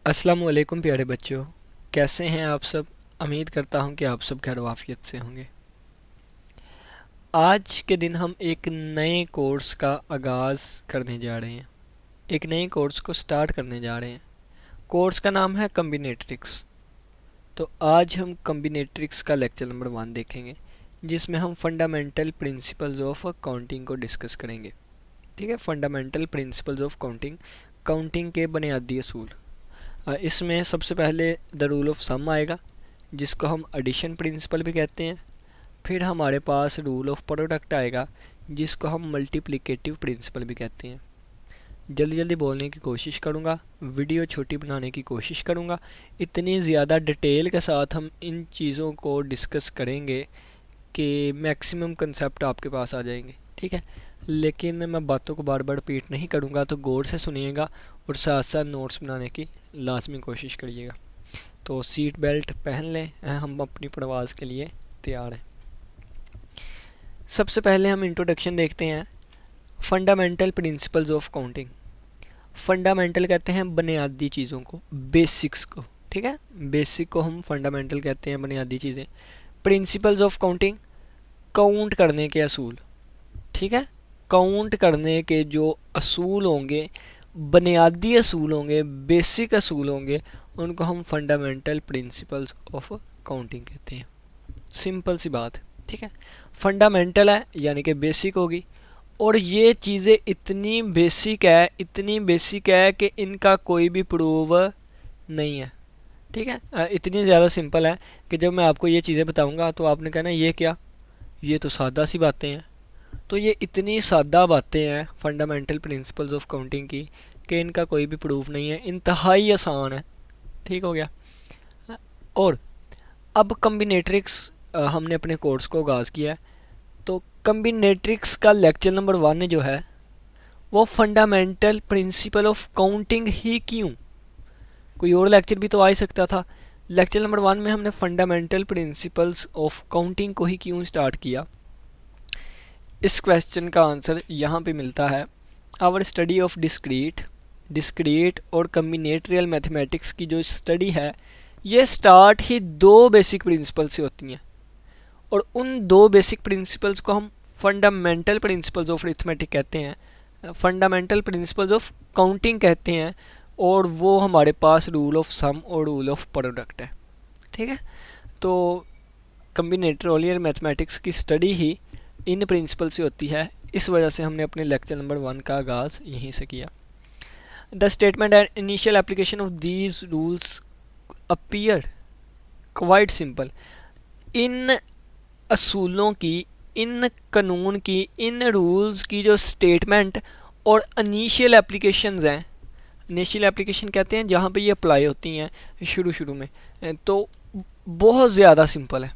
अस्सलाम वालेकुम प्यारे बच्चों, कैसे हैं आप सब। उम्मीद करता हूं कि आप सब खैर वाफियत से होंगे। आज के दिन हम एक नए कोर्स का आगाज़ करने जा रहे हैं। एक नए कोर्स को स्टार्ट करने जा रहे हैं। कोर्स का नाम है कम्बिनेट्रिक्स। तो आज हम कम्बिनेट्रिक्स का लेक्चर नंबर 1 देखेंगे, जिसमें हम फंडामेंटल प्रिंसिपल्स ऑफ काउंटिंग को डिस्कस करेंगे। ठीक है, fundamental principles of counting, counting के बुनियादी असूल। इसमें सबसे पहले द रूल ऑफ सम आएगा, जिसको हम एडिशन प्रिंसिपल भी कहते हैं। फिर हमारे पास रूल ऑफ प्रोडक्ट आएगा, जिसको हम मल्टीप्लिकेटिव प्रिंसिपल भी कहते हैं। जल्दी जल्दी बोलने की कोशिश करूँगा, वीडियो छोटी बनाने की कोशिश करूँगा। इतनी ज़्यादा डिटेल के साथ हम इन चीज़ों को डिस्कस करेंगे कि मैक्सिमम कंसेप्ट आपके पास आ जाएंगे। ठीक है, लेकिन मैं बातों को बार बार रिपीट नहीं करूँगा, तो गौर से सुनिएगा और साथ साथ नोट्स बनाने की लाजमी कोशिश करिएगा। तो सीट बेल्ट पहन लें, हम अपनी प्रवास के लिए तैयार हैं। सबसे पहले हम इंट्रोडक्शन देखते हैं fundamental principles of counting. Fundamental कहते हैं बुनियादी चीज़ों को, बेसिक्स को। ठीक है, बेसिक को हम फंडामेंटल कहते हैं, बुनियादी चीज़ें। प्रिंसिपल्स ऑफ काउंटिंग, काउंट करने के असूल। ठीक है, काउंट करने के जो असूल होंगे, बुनियादी असूल होंगे, बेसिक असूल होंगे, उनको हम फंडामेंटल प्रिंसिपल्स ऑफ काउंटिंग कहते हैं। सिंपल सी बात। ठीक है, फंडामेंटल है यानी कि बेसिक होगी, और ये चीज़ें इतनी बेसिक है कि इनका कोई भी प्रूव नहीं है। ठीक है, इतनी ज़्यादा सिंपल है कि जब मैं आपको ये चीज़ें बताऊंगा तो आपने कहना ये क्या, ये तो सादा सी बातें हैं। तो ये इतनी सादा बातें हैं फंडामेंटल प्रिंसिपल्स ऑफ काउंटिंग की कि इनका कोई भी प्रूफ नहीं है, इंतहाई आसान है। ठीक हो गया। और अब कम्बिनेट्रिक्स हमने अपने कोर्स को आगाज़ किया है, तो कम्बिनेट्रिक्स का लेक्चर नंबर 1 जो है वो फंडामेंटल प्रिंसिपल ऑफ काउंटिंग ही क्यों, कोई और लेक्चर भी तो आ ही सकता था। लेक्चर नंबर 1 में हमने फंडामेंटल प्रिंसिपल्स ऑफ काउंटिंग को ही क्यों स्टार्ट किया। इस क्वेश्चन का आंसर यहाँ पे मिलता है। आवर स्टडी ऑफ डिस्क्रीट और कम्बिनेटरियल मैथमेटिक्स की जो स्टडी है, ये स्टार्ट ही 2 बेसिक प्रिंसिपल से होती हैं, और उन 2 बेसिक प्रिंसिपल्स को हम फंडामेंटल प्रिंसिपल्स ऑफ अरिथमेटिक कहते हैं, फंडामेंटल प्रिंसिपल्स ऑफ काउंटिंग कहते हैं, और वो हमारे पास रूल ऑफ सम और रूल ऑफ प्रोडक्ट है। ठीक है, तो कम्बिनेटरियल मैथमेटिक्स की स्टडी ही इन प्रिंसिपल से होती है। इस वजह से हमने अपने लेक्चर नंबर 1 का आगाज़ यहीं से किया। The statement and initial application of these rules appear quite simple. इन असूलों की, इन कानून की, इन रूल्स की जो स्टेटमेंट और इनिशियल एप्लीकेशंस हैं, इनिशियल एप्लीकेशन कहते हैं जहाँ पे ये अप्लाई होती हैं शुरू में, तो बहुत ज़्यादा सिंपल है।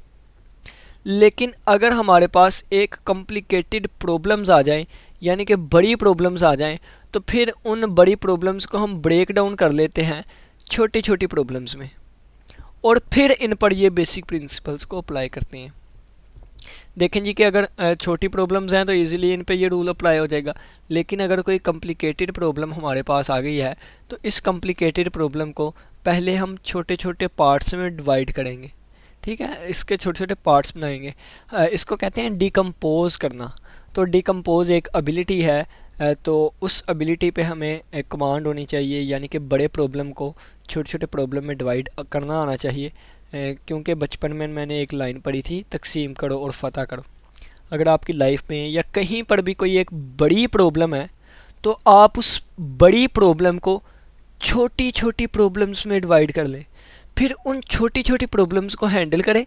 लेकिन अगर हमारे पास एक कॉम्प्लिकेटेड प्रॉब्लम्स आ जाएं, यानी कि बड़ी प्रॉब्लम्स आ जाएं, तो फिर उन बड़ी प्रॉब्लम्स को हम ब्रेक डाउन कर लेते हैं छोटी छोटी प्रॉब्लम्स में, और फिर इन पर ये बेसिक प्रिंसिपल्स को अप्लाई करते हैं। देखें जी कि अगर छोटी प्रॉब्लम्स हैं तो इजीली इन पे ये रूल अप्लाई हो जाएगा, लेकिन अगर कोई कॉम्प्लिकेटेड प्रॉब्लम हमारे पास आ गई है तो इस कॉम्प्लिकेटेड प्रॉब्लम को पहले हम छोटे छोटे पार्ट्स में डिवाइड करेंगे। ठीक है, इसके छोटे छोटे पार्ट्स बनाएंगे। इसको कहते हैं डिकम्पोज करना। तो डिकम्पोज एक एबिलिटी है, तो उस एबिलिटी पे हमें एक कमांड होनी चाहिए, यानी कि बड़े प्रॉब्लम को छोटे छोटे प्रॉब्लम में डिवाइड करना आना चाहिए। क्योंकि बचपन में मैंने एक लाइन पढ़ी थी, तकसीम करो और फ़तह करो। अगर आपकी लाइफ में या कहीं पर भी कोई एक बड़ी प्रॉब्लम है, तो आप उस बड़ी प्रॉब्लम को छोटी छोटी प्रॉब्लम्स में डिवाइड कर लें, फिर उन छोटी छोटी प्रॉब्लम्स को हैंडल करें।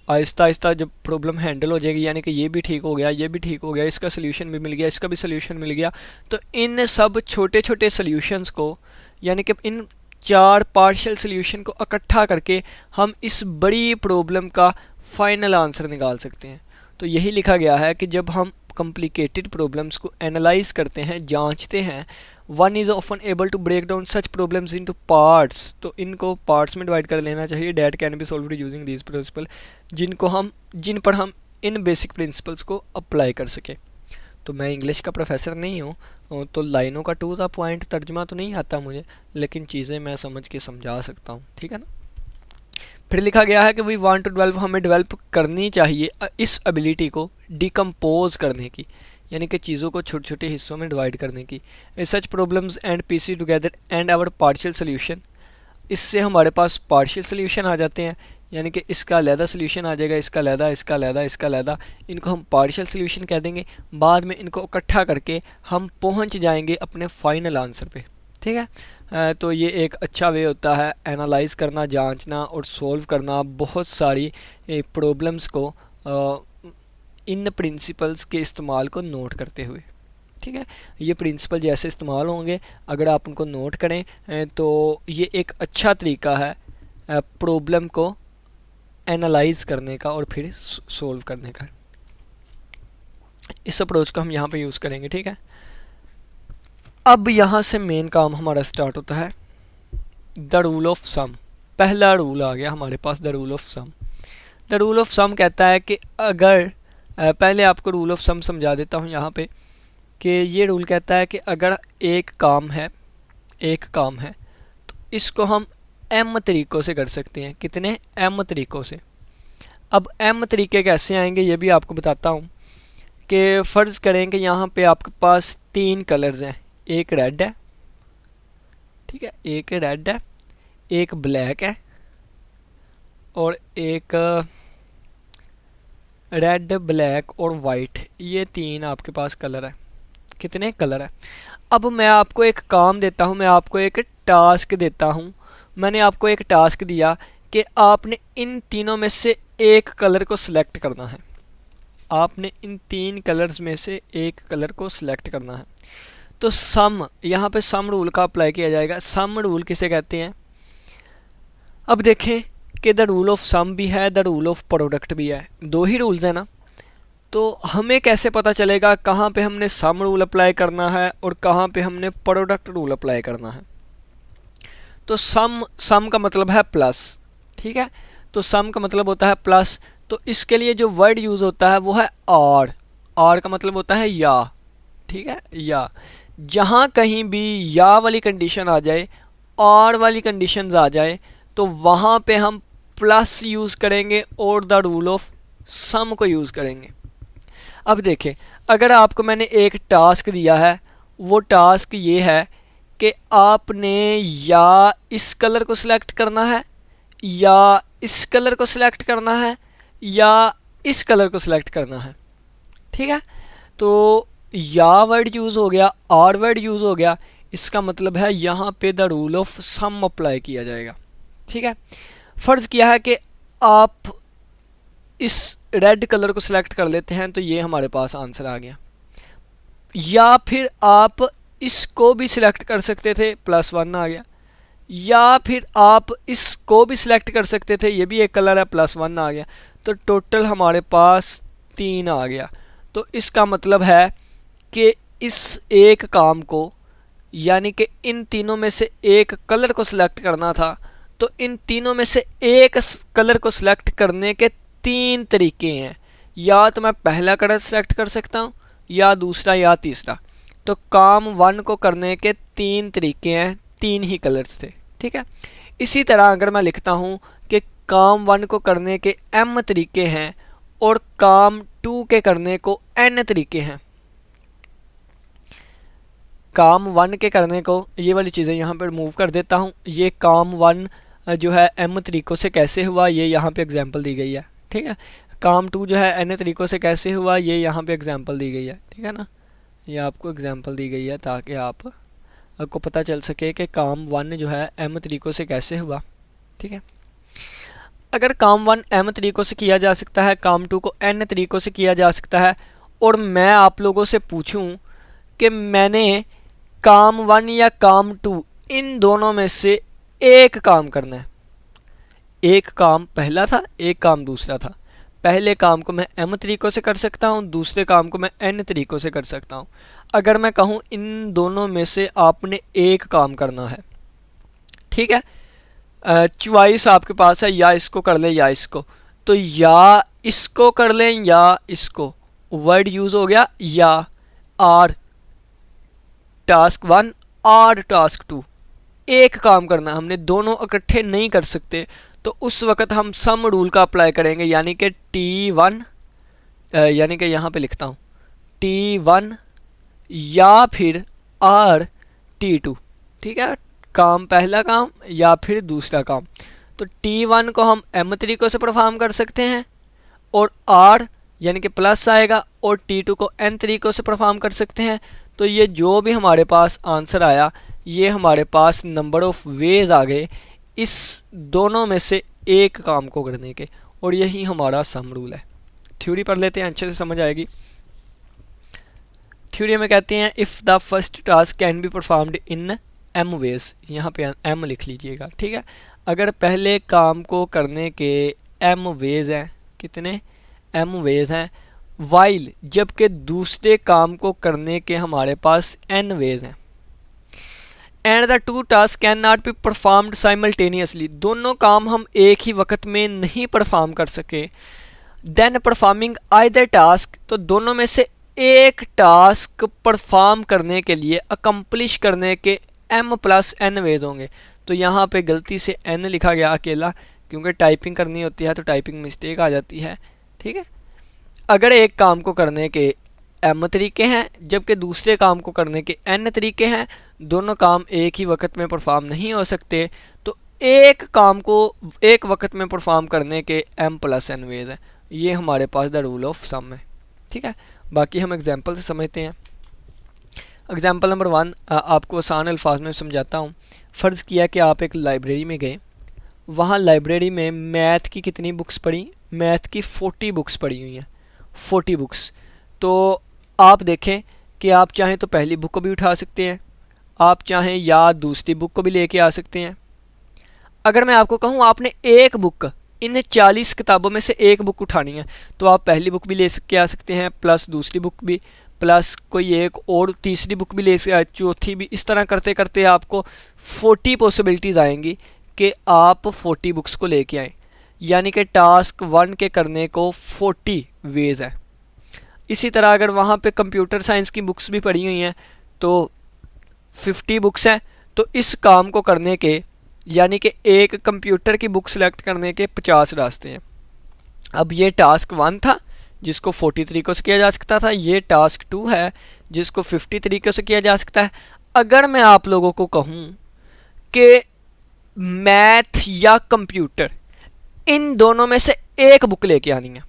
आहिस्ता आहिस्ता जब प्रॉब्लम हैंडल हो जाएगी, यानी कि ये भी ठीक हो गया, ये भी ठीक हो गया, इसका सल्यूशन भी मिल गया, इसका भी सल्यूशन मिल गया, तो इन सब छोटे छोटे सल्यूशंस को, यानी कि इन 4 पार्शियल सल्यूशन को इकट्ठा करके हम इस बड़ी प्रॉब्लम का फाइनल आंसर निकाल सकते हैं। तो यही लिखा गया है कि जब हम कॉम्प्लिकेटेड प्रॉब्लम्स को एनालाइज करते हैं, जांचते हैं, one is often able to break down such problems into parts, तो इनको पार्ट्स में डिवाइड कर लेना चाहिए। That can be solved using these principle, जिन पर हम इन बेसिक प्रिंसिपल्स को अप्लाई कर सकें। तो मैं इंग्लिश का प्रोफेसर नहीं हूँ, तो लाइनों का टू द पॉइंट तर्जमा तो नहीं आता मुझे, लेकिन चीज़ें मैं समझ के समझा सकता हूँ, ठीक है ना। फिर लिखा गया है कि वी वांट टू डेवलप, हमें डेवलप करनी चाहिए इस एबिलिटी को डिकम्पोज करने की, यानी कि चीज़ों को छोटे छोटे हिस्सों में डिवाइड करने की। Such problems and piece together and our partial solution, इससे हमारे पास पार्शियल सोल्यूशन आ जाते हैं, यानी कि इसका अलहदा सोल्यूशन आ जाएगा, इसका अलहदा, इसका अलहदा, इसका अलहदा, इनको हम पार्शियल सोल्यूशन कह देंगे। बाद में इनको इकट्ठा करके हम पहुंच जाएंगे अपने फाइनल आंसर पे, ठीक है। तो ये एक अच्छा वे होता है एनालाइज करना, जांचना और सॉल्व करना बहुत सारी प्रॉब्लम्स को इन प्रिंसिपल्स के इस्तेमाल को नोट करते हुए, ठीक है। ये प्रिंसिपल जैसे इस्तेमाल होंगे, अगर आप उनको नोट करें तो ये एक अच्छा तरीका है प्रॉब्लम को एनालाइज करने का और फिर सॉल्व करने का। इस अप्रोच को हम यहाँ पे यूज़ करेंगे, ठीक है। अब यहाँ से मेन काम हमारा स्टार्ट होता है, द रूल ऑफ सम। पहला रूल आ गया हमारे पास, the rule of sum. The rule of sum कहता है कि अगर पहले आपको रूल ऑफ सम समझा देता हूँ यहाँ पे, कि ये रूल कहता है कि अगर एक काम है तो इसको हम m तरीक़ों से कर सकते हैं। कितने? m तरीक़ों से। अब m तरीके कैसे आएंगे ये भी आपको बताता हूँ, कि फ़र्ज़ करें कि यहाँ पे आपके पास 3 कलर्स हैं, एक रेड है, ठीक है, एक रेड है, एक ब्लैक है और एक रेड, ब्लैक और वाइट, ये 3 आपके पास कलर है। कितने कलर है? अब मैं आपको एक काम देता हूँ, मैं आपको एक टास्क देता हूँ। मैंने आपको एक टास्क दिया कि आपने इन तीनों में से एक कलर को सिलेक्ट करना है। आपने इन 3 कलर्स में से एक कलर को सिलेक्ट करना है। तो सम, यहाँ पे सम रूल का अप्लाई किया जाएगा। सम रूल किसे कहते हैं? अब देखें कि द रूल ऑफ सम भी है, द रूल ऑफ प्रोडक्ट भी है, 2 ही रूल्स हैं ना। तो हमें कैसे पता चलेगा कहाँ पे हमने सम रूल अप्लाई करना है और कहाँ पे हमने प्रोडक्ट रूल अप्लाई करना है? तो सम का मतलब है प्लस, ठीक है। तो सम का मतलब होता है प्लस। तो इसके लिए जो वर्ड यूज़ होता है वो है आर। आर का मतलब होता है या, ठीक है, या। जहाँ कहीं भी या वाली कंडीशन आ जाए, आर वाली कंडीशंस आ जाए, तो वहाँ पे हम प्लस यूज़ करेंगे और द रूल ऑफ सम को यूज़ करेंगे। अब देखें, अगर आपको मैंने एक टास्क दिया है, वो टास्क ये है कि आपने या इस कलर को सिलेक्ट करना है, या इस कलर को सिलेक्ट करना है, या इस कलर को सिलेक्ट करना है, ठीक है। तो या वर्ड यूज़ हो गया, आर वर्ड यूज़ हो गया, इसका मतलब है यहाँ पे the rule of sum apply किया जाएगा, ठीक है। फ़र्ज़ किया है कि आप इस रेड कलर को सिलेक्ट कर लेते हैं, तो ये हमारे पास आंसर आ गया। या फिर आप इसको भी सिलेक्ट कर सकते थे, +1 आ गया। या फिर आप इसको भी सिलेक्ट कर सकते थे, ये भी एक कलर है, +1 आ गया। तो टोटल हमारे पास 3 आ गया। तो इसका मतलब है कि इस एक काम को, यानी कि इन तीनों में से एक कलर को सिलेक्ट करना था, तो इन तीनों में से एक कलर को सिलेक्ट करने के 3 तरीके हैं। या तो मैं पहला कलर सिलेक्ट कर सकता हूँ, या दूसरा, या तीसरा। तो काम 1 को करने के 3 तरीके हैं, 3 ही कलर्स थे, ठीक है। इसी तरह अगर मैं लिखता हूँ कि काम 1 को करने के m तरीके हैं और काम 2 के करने को n तरीके हैं। काम 1 के करने को, ये वाली चीज़ें यहाँ पर रिमूव कर देता हूँ। ये काम 1 जो है m तरीक़ों से कैसे हुआ, ये यहाँ पे एग्जांपल दी गई है, ठीक है। काम 2 जो है n तरीक़ों से कैसे हुआ, ये यहाँ पे एग्जांपल दी गई है, ठीक है ना। ये आपको एग्जांपल दी गई है ताकि आपको पता चल सके कि काम 1 जो है m तरीक़ों से कैसे हुआ, ठीक है। अगर काम 1 m तरीक़ों से किया जा सकता है, काम 2 को n तरीक़ों से किया जा सकता है, और मैं आप लोगों से पूछूं कि मैंने काम 1 या काम 2 इन दोनों में से एक काम करना है। एक काम पहला था, एक काम दूसरा था। पहले काम को मैं m तरीक़ों से कर सकता हूँ, दूसरे काम को मैं n तरीक़ों से कर सकता हूँ। अगर मैं कहूँ इन दोनों में से आपने एक काम करना है, ठीक है, चॉइस आपके पास है, या इसको कर लें या इसको, तो या इसको कर लें या इसको। वर्ड यूज़ हो गया या, आर, टास्क 1 और टास्क 2, एक काम करना, हमने दोनों इकट्ठे नहीं कर सकते, तो उस वक्त हम सम रूल का अप्लाई करेंगे, यानी कि T1, यानी कि यहाँ पे लिखता हूँ T1 या फिर T2, ठीक है, काम पहला काम या फिर दूसरा काम। तो T1 को हम m तरीक़ों से परफॉर्म कर सकते हैं और R यानी कि प्लस आएगा, और T2 को n तरीक़ों से परफॉर्म कर सकते हैं। तो ये जो भी हमारे पास आंसर आया, ये हमारे पास नंबर ऑफ़ वेज आ गए इस दोनों में से एक काम को करने के, और यही हमारा सम रूल है। थ्योरी पढ़ लेते हैं, अच्छे से समझ आएगी। थ्योरी में कहते हैं if the first task can be performed in m ways, यहाँ पे m लिख लीजिएगा, ठीक है। अगर पहले काम को करने के m वेज हैं, कितने m वेज हैं, वाइल जबकि दूसरे काम को करने के हमारे पास n वेज हैं, and the two task can not be performed simultaneously, दोनों काम हम एक ही वक्त में नहीं परफॉर्म कर सके, देन परफॉर्मिंग आइदर टास्क, तो दोनों में से एक टास्क परफॉर्म करने के लिए अकम्प्लिश करने के m प्लस n वेज होंगे। तो यहाँ पे गलती से n लिखा गया अकेला, क्योंकि टाइपिंग करनी होती है तो टाइपिंग मिस्टेक आ जाती है, ठीक है। अगर एक काम को करने के m तरीके हैं जबकि दूसरे काम को करने के n तरीके हैं, दोनों काम एक ही वक्त में परफॉर्म नहीं हो सकते, तो एक काम को एक वक्त में परफॉर्म करने के m प्लस n वेज है। ये हमारे पास द रूल ऑफ सम है, ठीक है। बाकी हम एग्जांपल से समझते हैं। एग्जांपल नंबर 1 आपको आसान अल्फाज में समझाता हूँ। फ़र्ज़ किया कि आप एक लाइब्रेरी में गए, वहाँ लाइब्रेरी में मैथ की कितनी बुक्स पढ़ी, मैथ की 40 बुक्स पढ़ी हुई हैं, 40 बुक्स। तो आप देखें कि आप चाहें तो पहली बुक को भी उठा सकते हैं, आप चाहें या दूसरी बुक को भी लेके आ सकते हैं। अगर मैं आपको कहूँ आपने एक बुक, इन 40 किताबों में से एक बुक उठानी है, तो आप पहली बुक भी ले के आ सकते हैं, प्लस दूसरी बुक भी, प्लस कोई एक और तीसरी बुक भी ले सकते, चौथी भी। इस तरह करते करते आपको 40 पॉसिबिलिटीज़ आएंगी कि आप 40 बुक्स को लेके आएँ, यानी कि टास्क 1 के करने को 40 वेज है। इसी तरह अगर वहाँ पे कंप्यूटर साइंस की बुक्स भी पढ़ी हुई हैं तो 50 बुक्स हैं, तो इस काम को करने के, यानी कि एक कंप्यूटर की बुक सेलेक्ट करने के 50 रास्ते हैं। अब ये टास्क 1 था जिसको 40 तरीक़ों से किया जा सकता था, ये टास्क 2 है जिसको 50 तरीक़ों से किया जा सकता है। अगर मैं आप लोगों को कहूँ कि मैथ या कंप्यूटर, इन दोनों में से एक बुक लेके आनी है,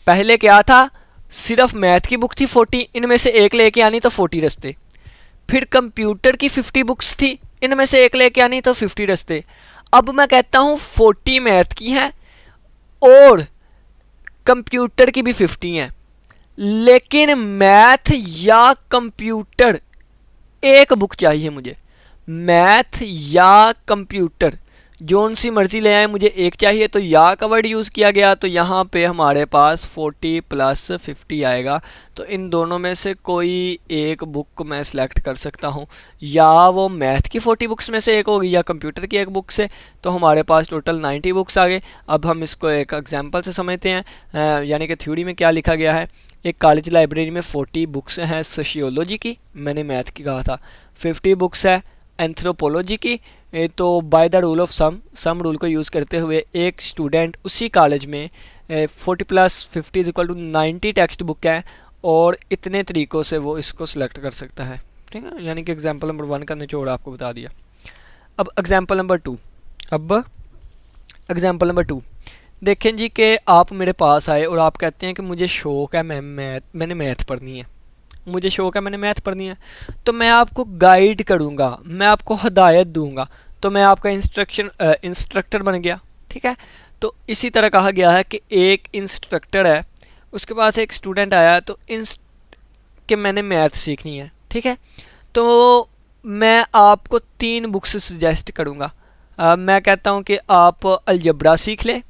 पहले क्या था, सिर्फ मैथ की बुक थी 40, इनमें से एक लेके आनी तो 40 रास्ते, फिर कंप्यूटर की 50 बुक्स थी, इनमें से एक लेके आनी तो 50 रास्ते। अब मैं कहता हूँ 40 मैथ की हैं और कंप्यूटर की भी 50 हैं, लेकिन मैथ या कंप्यूटर एक बुक चाहिए मुझे, मैथ या कंप्यूटर जोन सी मर्जी ले आए, मुझे एक चाहिए। तो या का वर्ड यूज़ किया गया, तो यहाँ पे हमारे पास 40 प्लस 50 आएगा। तो इन दोनों में से कोई एक बुक मैं सिलेक्ट कर सकता हूँ, या वो मैथ की 40 बुक्स में से एक होगी या कंप्यूटर की एक बुक से। तो हमारे पास टोटल 90 बुक्स आ गए। अब हम इसको एक एग्जांपल से समझते हैं, यानी कि थ्योरी में क्या लिखा गया है। एक कॉलेज लाइब्रेरी में 40 बुक्स हैं सोशियोलॉजी की, मैंने मैथ की कहा था, 50 बुक्स है एंथ्रोपोलॉजी की। तो by the rule of sum rule को यूज़ करते हुए एक स्टूडेंट उसी कॉलेज में 40 plus 50 equal to 90 text book है, और इतने तरीक़ों से वो इसको सिलेक्ट कर सकता है, ठीक है। यानी कि एग्जांपल नंबर 1 का निचोड़ आपको बता दिया। अब एग्जांपल नंबर 2 देखें जी कि आप मेरे पास आए और आप कहते हैं कि मुझे शौक़ है, मैंने मैथ पढ़नी है, मुझे शौक़ है, मैंने मैथ पढ़नी है। तो मैं आपको गाइड करूँगा, मैं आपको हदायत दूँगा, तो मैं आपका इंस्ट्रक्टर बन गया, ठीक है। तो इसी तरह कहा गया है कि एक इंस्ट्रक्टर है, उसके पास एक स्टूडेंट आया तो कि मैंने मैथ सीखनी है, ठीक है। तो मैं आपको 3 बुक्स सजेस्ट करूँगा। मैं कहता हूँ कि आप अलजब्रा सीख लें,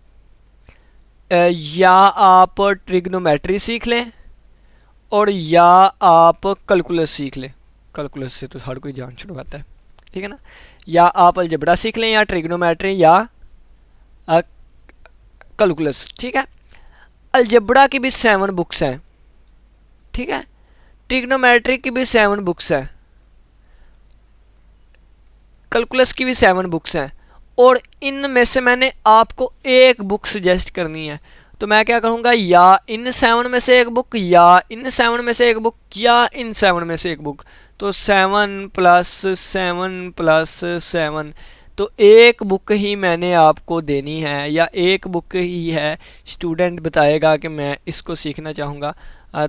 या आप ट्रिग्नोमेट्री सीख लें, और या आप कैलकुलस सीख लें। कैलकुलस से तो हर कोई जान छुड़वाता है, ठीक है ना। या आप अलजब्रा सीख लें, या ट्रिग्नोमेट्री, या कैलकुलस, ठीक है। अलजब्रा की भी 7 बुक्स हैं, ठीक है। ट्रिग्नोमेट्री की भी 7 बुक्स हैं, कैलकुलस की भी 7 बुक्स हैं और इनमें से मैंने आपको एक बुक सजेस्ट करनी है, तो मैं क्या करूँगा, या इन 7 में से एक बुक, या इन 7 में से एक बुक, या इन 7 में से एक बुक। तो 7 + 7 + 7, तो एक बुक ही मैंने आपको देनी है, या एक बुक ही है स्टूडेंट बताएगा कि मैं इसको सीखना चाहूँगा।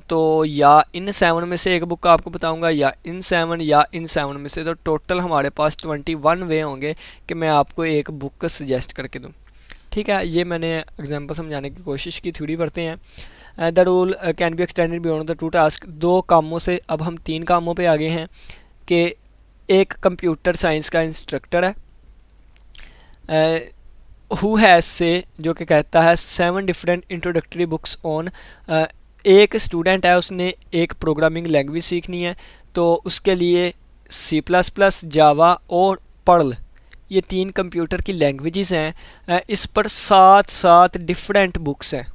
तो या इन 7 में से एक बुक आपको बताऊंगा, या इन 7, या इन 7 में से। तो टोटल हमारे पास 21 वे होंगे कि मैं आपको एक बुक सजेस्ट करके दूं। ठीक है, ये मैंने एग्जांपल समझाने की कोशिश की। थ्योरी पढ़ते हैं। The rule can be extended beyond the 2 task. 2 कामों से अब हम 3 कामों पे आगे हैं कि एक कंप्यूटर साइंस का इंस्ट्रक्टर है हु हैज़ से, जो कि कहता है 7 डिफरेंट इंट्रोडक्टरी बुक्स ऑन। एक स्टूडेंट है, उसने एक प्रोग्रामिंग लैंग्वेज सीखनी है, तो उसके लिए C++, जावा और पर्ल, ये 3 कंप्यूटर की लैंग्वेजेस हैं। इस पर 7 डिफरेंट बुक्स हैं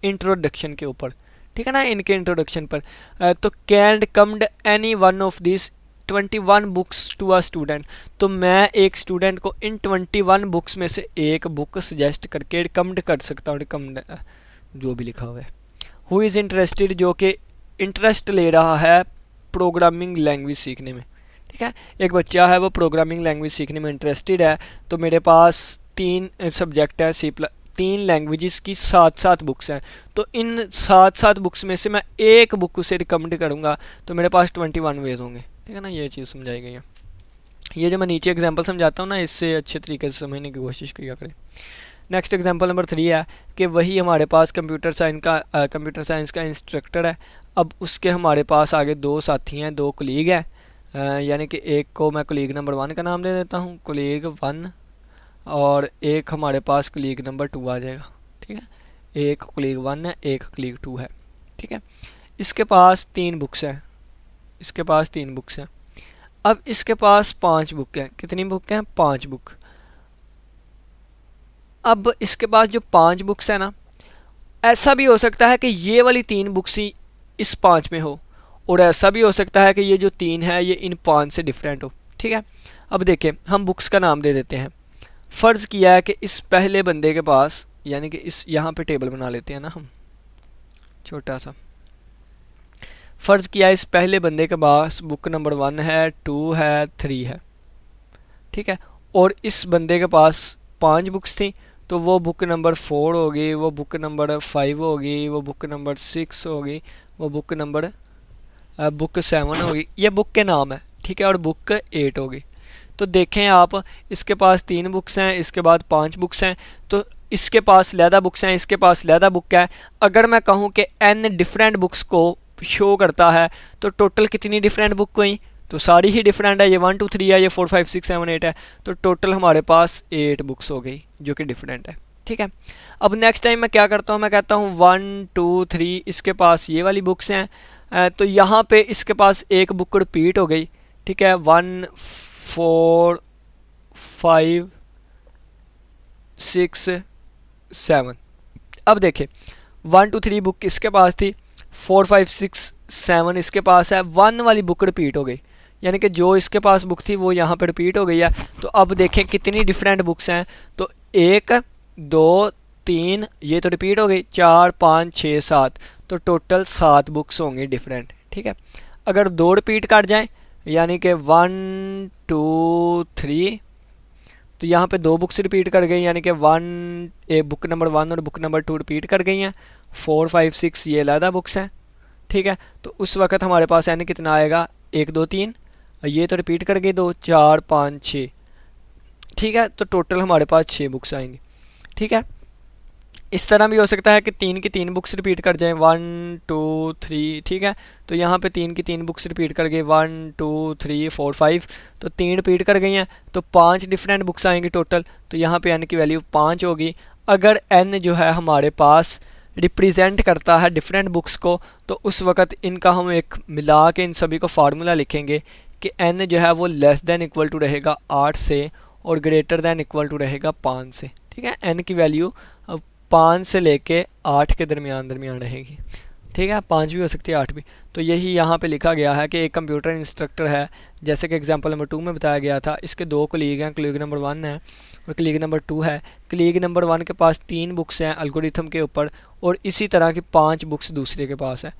इंट्रोडक्शन के ऊपर, ठीक है ना, इनके इंट्रोडक्शन पर। तो can come any one of this 21 books to a student. तो मैं एक स्टूडेंट को इन 21 बुक्स में से एक बुक सजेस्ट करके रिकमेंड कर सकता हूँ, रिकमेंड जो भी लिखा हुआ है। हु इज़ इंटरेस्टेड, जो कि इंटरेस्ट ले रहा है प्रोग्रामिंग लैंग्वेज सीखने में। ठीक है, एक बच्चा है वो प्रोग्रामिंग लैंग्वेज सीखने में इंटरेस्टेड है। तो मेरे पास 3 सब्जेक्ट हैं, 3 लैंग्वेजेस की 7 बुक्स हैं। तो इन 7 बुक्स में से मैं एक बुक उसे रिकमेंड करूँगा, तो मेरे पास 21 वेज होंगे। ठीक है ना, ये चीज़ समझाई गई है। ये जो मैं नीचे एग्जांपल समझाता हूँ ना, इससे अच्छे तरीके से समझने की कोशिश किया करें। नेक्स्ट एग्जांपल नंबर 3 है कि वही हमारे पास कंप्यूटर साइंस का इंस्ट्रक्टर है। अब उसके हमारे पास आगे 2 साथी हैं, 2 कलीग हैं, यानी कि एक को मैं कलीग नंबर 1 का नाम दे देता हूँ, कलीग 1, और एक हमारे पास कलीग नंबर 2 आ जाएगा। ठीक है, एक कलीग 1 है, एक कलीग 2 है। ठीक है, इसके पास 3 बुक्स हैं, इसके पास 3 बुक्स हैं। अब इसके पास 5 बुक हैं। कितनी बुक हैं? 5 बुक। अब इसके पास जो 5 बुक्स हैं ना, ऐसा भी हो सकता है कि ये वाली 3 बुक्स ही इस 5 में हो, और ऐसा भी हो सकता है कि ये जो 3 है ये इन 5 से डिफरेंट हो। ठीक है, अब देखें, हम बुक्स का नाम दे देते हैं। फ़र्ज़ किया है कि इस पहले बंदे के पास, यानी कि इस यहाँ पे टेबल बना लेते हैं ना हम छोटा सा। फ़र्ज़ किया इस पहले बंदे के पास बुक नंबर 1 है, 2 है, 3 है। ठीक है, और इस बंदे के पास 5 बुक्स थी, तो वो बुक नंबर 4 होगी, वो बुक नंबर 5 होगी, वो बुक नंबर 6 होगी, वो बुक 7 होगी। ये बुक के नाम है। ठीक है, और बुक 8 होगी। तो देखें आप, इसके पास 3 बुक्स हैं, इसके बाद 5 बुक्स हैं, तो इसके पास लैदा बुक्स हैं, इसके पास लैदा बुक है। अगर मैं कहूँ कि n डिफरेंट बुक्स को शो करता है, तो टोटल कितनी डिफरेंट बुक हुई? तो सारी ही डिफरेंट है। ये 1 2 3 है, ये 4 5 6 7 8 है, तो टोटल हमारे पास 8 बुक्स हो गई जो कि डिफरेंट है। ठीक है, अब नेक्स्ट टाइम मैं क्या करता हूँ, मैं कहता हूँ 1 2 3, इसके पास ये वाली बुक्स हैं, तो यहाँ पे इसके पास एक बुक रिपीट हो गई। ठीक है, 1 4 5 6 7। अब देखें, 1 2 3 बुक इसके पास थी, 4 5 6 7 इसके पास है, 1 वाली बुक रिपीट हो गई, यानी कि जो इसके पास बुक थी वो यहाँ पे रिपीट हो गई है। तो अब देखें कितनी डिफरेंट बुक्स हैं, तो 1 2 3 ये तो रिपीट हो गई, 4 5 6 7, तो टोटल 7 बुक्स होंगी डिफरेंट। ठीक है, अगर 2 रिपीट कर जाएं, यानी कि 1 2 3, तो यहाँ पे 2 बुक्स रिपीट कर गई, यानी कि बुक नंबर 1 और बुक नंबर 2 रिपीट कर गई हैं। 4 5 6 ये अलग बुक्स हैं। ठीक है, तो उस वक्त हमारे पास n कितना आएगा? 1 2 3, ये तो रिपीट कर गई 2 4 5 6। ठीक है, तो टोटल हमारे पास 6 बुक्स आएंगी। ठीक है, इस तरह भी हो सकता है कि 3 की 3 बुक्स रिपीट कर जाएं, 1 2 3। ठीक है, तो यहाँ पे 3 की 3 बुक्स रिपीट कर गई, 1 2 3 4 5, तो 3 रिपीट कर गई हैं, तो 5 डिफरेंट बुक्स आएंगी टोटल। तो यहाँ पे n की वैल्यू 5 होगी। अगर n जो है हमारे पास रिप्रेजेंट करता है डिफरेंट बुक्स को, तो उस वक्त इनका हम एक मिला के इन सभी को फार्मूला लिखेंगे कि n जो है वो लेस दैन इक्वल टू रहेगा 8 से, और ग्रेटर दैन इक्वल टू रहेगा 5 से। ठीक है, n की वैल्यू 5 से लेके 8 के दरमियान रहेगी। ठीक है, 5 भी हो सकती है, 8 भी। तो यही यहाँ पे लिखा गया है कि एक कंप्यूटर इंस्ट्रक्टर है, जैसे कि एग्जांपल नंबर 2 में बताया गया था। इसके 2 कलीग हैं, कलीग नंबर 1 है और कलीग नंबर 2 है। कलीग नंबर 1 के पास 3 बुक्स हैं एल्गोरिथम के ऊपर और इसी तरह की 5 बुक्स दूसरे के पास है।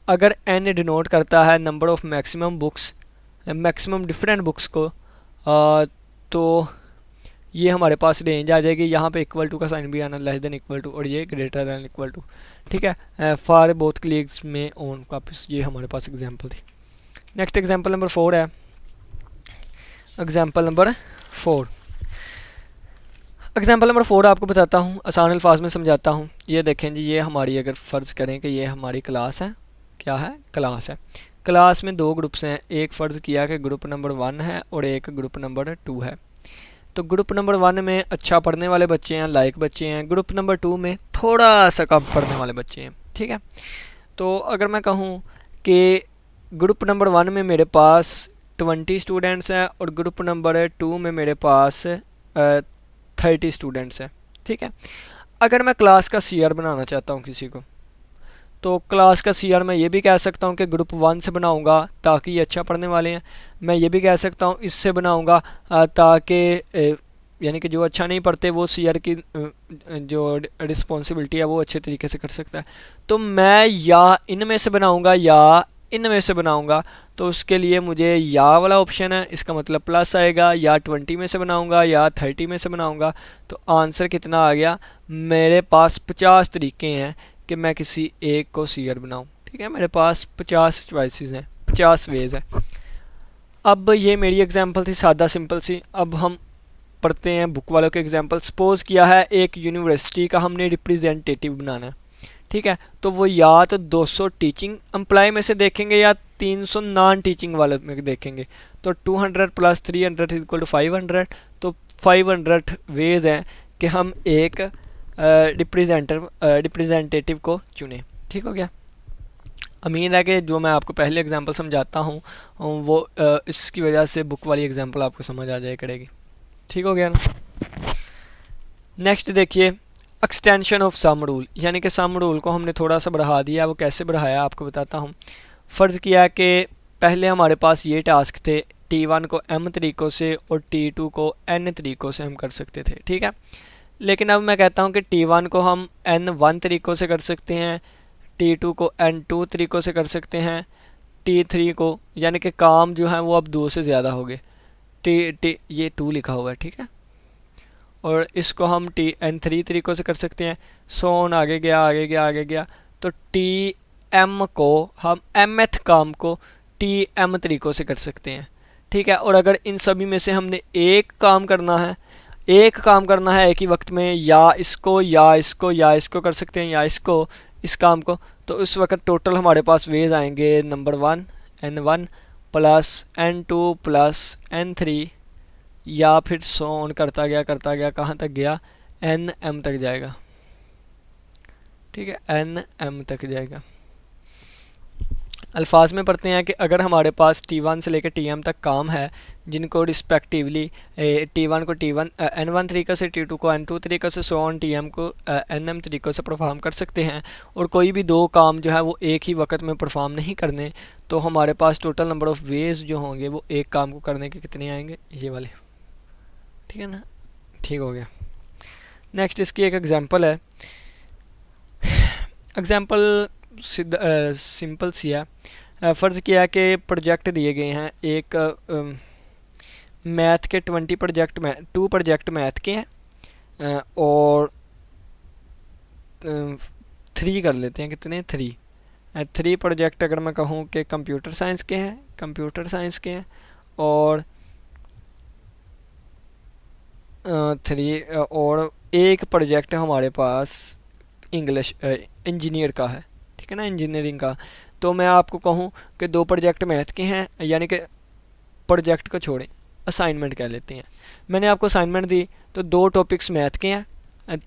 अगर n डिनोट करता है number of maximum books, maximum different books को, तो ये हमारे पास रेंज आ जाएगी। यहाँ पे इक्वल टू का साइन भी आना, लेस देन इक्वल टू, और ये ग्रेटर देन इक्वल टू। ठीक है, फॉर बोथ क्लिक्स में ऑन वापस, ये हमारे पास एग्जांपल थी। नेक्स्ट एग्जांपल नंबर 4 है। एग्जांपल नंबर 4 आपको बताता हूँ, आसान अल्फाज में समझाता हूँ। ये देखें जी, ये हमारी, अगर फ़र्ज़ करें कि ये हमारी क्लास है, क्या है, क्लास है। क्लास में 2 ग्रुप्स हैं, एक फ़र्ज़ किया कि ग्रुप नंबर 1 है और एक ग्रुप नंबर 2 है। तो ग्रुप नंबर 1 में अच्छा पढ़ने वाले बच्चे हैं, लायक बच्चे हैं। ग्रुप नंबर 2 में थोड़ा सा कम पढ़ने वाले बच्चे हैं। ठीक है, तो अगर मैं कहूँ कि ग्रुप नंबर 1 में मेरे पास 20 स्टूडेंट्स हैं और ग्रुप नंबर 2 में मेरे पास 30 स्टूडेंट्स हैं। ठीक है, अगर मैं क्लास का सीआर बनाना चाहता हूँ किसी को, तो क्लास का सीआर मैं ये भी कह सकता हूँ कि ग्रुप 1 से बनाऊँगा ताकि ये अच्छा पढ़ने वाले हैं। मैं ये भी कह सकता हूँ इससे बनाऊँगा ताकि यानी कि जो अच्छा नहीं पढ़ते वो सीआर की जो रिस्पॉन्सिबिलिटी है वो अच्छे तरीके से कर सकता है। तो मैं या इनमें से बनाऊँगा या इनमें से बनाऊँगा, तो उसके लिए मुझे या वाला ऑप्शन है, इसका मतलब प्लस आएगा। या 20 में से बनाऊँगा या 30 में से बनाऊँगा। तो आंसर कितना आ गया, मेरे पास 50 तरीके हैं कि मैं किसी एक को सीआर बनाऊँ। ठीक है, मेरे पास 50 चॉइसेस हैं, 50 वेज है। अब ये मेरी एग्जांपल थी सादा सिंपल सी। अब हम पढ़ते हैं बुक वालों के एग्जांपल। सपोज़ किया है एक यूनिवर्सिटी का हमने रिप्रेजेंटेटिव बनाना है। ठीक है, तो वो या तो 200 टीचिंग एम्प्लॉय में से देखेंगे या 300 नॉन टीचिंग वाले में देखेंगे। तो 200 + 300 = 500। तो 500 वेज हैं कि हम एक रिप्रेजेंटेटिव को चुने। ठीक हो गया। उम्मीद है कि जो मैं आपको पहले एग्जांपल समझाता हूँ वो इसकी वजह से बुक वाली एग्जांपल आपको समझ आ जाए करेगी। ठीक हो गया ना। नेक्स्ट देखिए, एक्सटेंशन ऑफ सम रूल, यानी कि सम रूल को हमने थोड़ा सा बढ़ा दिया। वो कैसे बढ़ाया आपको बताता हूँ। फ़र्ज़ किया कि पहले हमारे पास ये टास्क थे, T1 को m तरीक़ों से और T2 को n तरीक़ों से हम कर सकते थे। ठीक है, लेकिन अब मैं कहता हूँ कि T1 को हम n1 तरीक़ों से कर सकते हैं, T2 को n2 तरीक़ों से कर सकते हैं, T3 को, यानी कि काम जो है वो अब 2 से ज़्यादा हो गए। ये 2 लिखा हुआ है, ठीक है, और इसको हम n3 तरीक़ों से कर सकते हैं। सोन आगे गया। तो Tm को हम mth काम को Tm तरीक़ों से कर सकते हैं। ठीक है, और अगर इन सभी में से हमने एक काम करना है एक ही वक्त में, या इसको कर सकते हैं या इसको, इस काम को, तो उस वक्त टोटल हमारे पास वेज आएंगे नंबर 1 n1 + n2 + n3, या फिर सोन करता गया कहाँ तक गया, nm तक जाएगा। ठीक है, nm तक जाएगा। अल्फाज में पढ़ते हैं कि अगर हमारे पास T1 से लेकर Tm तक काम है जिनको रिस्पेक्टिवली T1 को n1 तरीक़े से, T2 को n2 तरीक़े से, सोन Tm को nm तरीक़ों से परफॉर्म कर सकते हैं, और कोई भी 2 काम जो है वो एक ही वक्त में परफॉर्म नहीं करने, तो हमारे पास टोटल नंबर ऑफ़ वेज जो होंगे वो एक काम को करने के कितने आएंगे, ये वाले। ठीक है ना, ठीक हो गया। नेक्स्ट इसकी एक एग्जांपल है। एग्जांपल सिंपल सी है। फ़र्ज़ किया कि प्रोजेक्ट दिए गए हैं, एक मैथ के 2 प्रोजेक्ट मैथ के हैं और 3 कर लेते हैं, कितने, 3 प्रोजेक्ट अगर मैं कहूँ कि कंप्यूटर साइंस के हैं और 3 और एक प्रोजेक्ट हमारे पास इंग्लिश इंजीनियर का है। ठीक है ना, इंजीनियरिंग का। तो मैं आपको कहूँ कि 2 प्रोजेक्ट मैथ के हैं, यानी कि प्रोजेक्ट को छोड़ें, असाइनमेंट कह लेते हैं। मैंने आपको असाइनमेंट दी, तो 2 टॉपिक्स मैथ के हैं,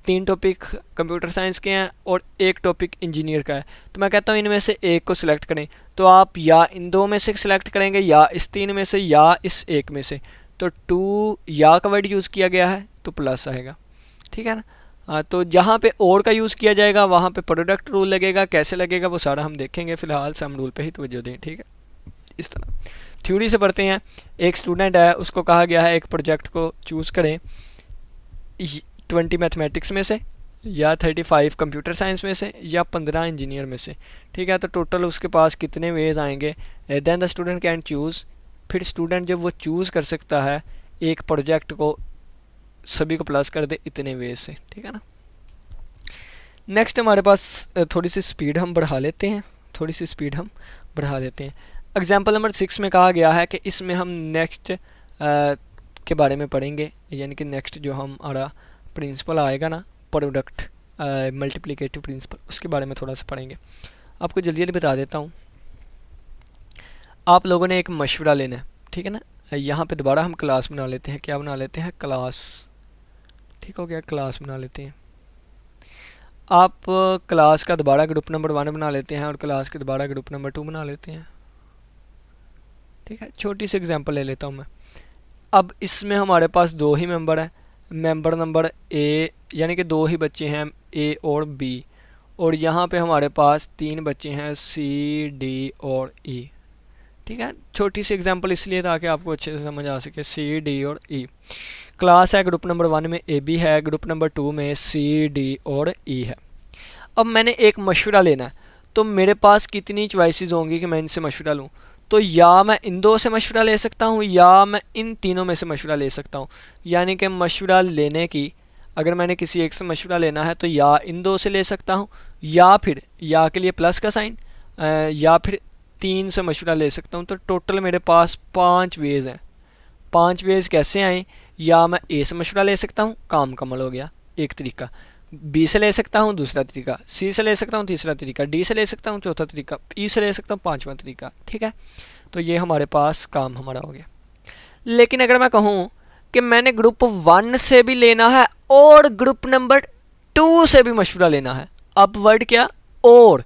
3 टॉपिक कंप्यूटर साइंस के हैं और 1 टॉपिक इंजीनियर का है। तो मैं कहता हूँ इनमें से एक को सिलेक्ट करें। तो आप या इन 2 में से सिलेक्ट करेंगे, या इस 3 में से, या इस 1 में से। तो 2 या का वर्ड यूज़ किया गया है तो प्लस आएगा। ठीक है ना। तो जहाँ पे और का यूज़ किया जाएगा वहाँ पे प्रोडक्ट रूल लगेगा, कैसे लगेगा वो सारा हम देखेंगे, फ़िलहाल सम रूल पे ही तवज्जो दें, ठीक है। इस तरह थ्योरी से पढ़ते हैं। एक स्टूडेंट है, उसको कहा गया है एक प्रोजेक्ट को चूज़ करें 20 मैथमेटिक्स में से या 35 कंप्यूटर साइंस में से या 15 इंजीनियर में से, ठीक है। तो टोटल उसके पास कितने वेज आएंगे, then the student can choose. फिर स्टूडेंट जब वो चूज़ कर सकता है एक प्रोजेक्ट को, सभी को प्लस कर दे इतने वेज से, ठीक है ना। नेक्स्ट हमारे पास थोड़ी सी स्पीड हम बढ़ा लेते हैं, एग्जाम्पल नंबर 6 में कहा गया है कि इसमें हम नेक्स्ट के बारे में पढ़ेंगे, यानी कि नेक्स्ट जो हमारा प्रिंसिपल आएगा ना, प्रोडक्ट मल्टीप्लिकेटिव प्रिंसिपल, उसके बारे में थोड़ा सा पढ़ेंगे। आपको जल्दी जल्दी बता देता हूँ। आप लोगों ने एक मशवरा लेना है, ठीक है ना। यहाँ पे दोबारा हम क्लास बना लेते हैं, क्या बना लेते हैं, क्लास, ठीक हो गया, क्लास बना लेते हैं। आप क्लास का दोबारा ग्रुप नंबर 1 बना लेते हैं और क्लास के दोबारा ग्रुप नंबर 2 बना लेते हैं, ठीक है। छोटी सी एग्जांपल ले लेता हूँ मैं। अब इसमें हमारे पास 2 ही मेंबर हैं, मेंबर नंबर ए, यानी कि 2 ही बच्चे हैं ए और बी, और यहाँ पे हमारे पास 3 बच्चे हैं सी डी और ई, ठीक है। छोटी सी एग्जांपल इसलिए ताकि आपको अच्छे से समझ आ सके, सी डी और ई। क्लास है ग्रुप नंबर 1 में ए बी है, ग्रुप नंबर 2 में सी डी और ई है। अब मैंने एक मशवरा लेना है, तो मेरे पास कितनी चॉइसेस होंगी कि मैं इनसे मशवरा लूँ। तो या मैं इन 2 से मशवरा ले सकता हूँ या मैं इन तीनों में से मशवरा ले सकता हूँ। यानी कि मशवरा लेने की, अगर मैंने किसी एक से मशवरा लेना है तो या इन 2 से ले सकता हूँ, या फिर या के लिए प्लस का साइन, या फिर 3 से मशवरा ले सकता हूँ। तो टोटल मेरे पास 5 वेज हैं। 5 वेज कैसे आए, या मैं ए से मशवरा ले सकता हूँ, काम मुकम्मल हो गया एक तरीका, बी से ले सकता हूँ दूसरा तरीका, सी से ले सकता हूँ तीसरा तरीका, डी से ले सकता हूँ चौथा तरीका, ई से ले सकता हूँ 5वां तरीका, ठीक है। तो ये हमारे पास काम हमारा हो गया। लेकिन अगर मैं कहूँ कि मैंने ग्रुप 1 से भी लेना है और ग्रुप नंबर 2 से भी मशवरा लेना है, अब वर्ड क्या, और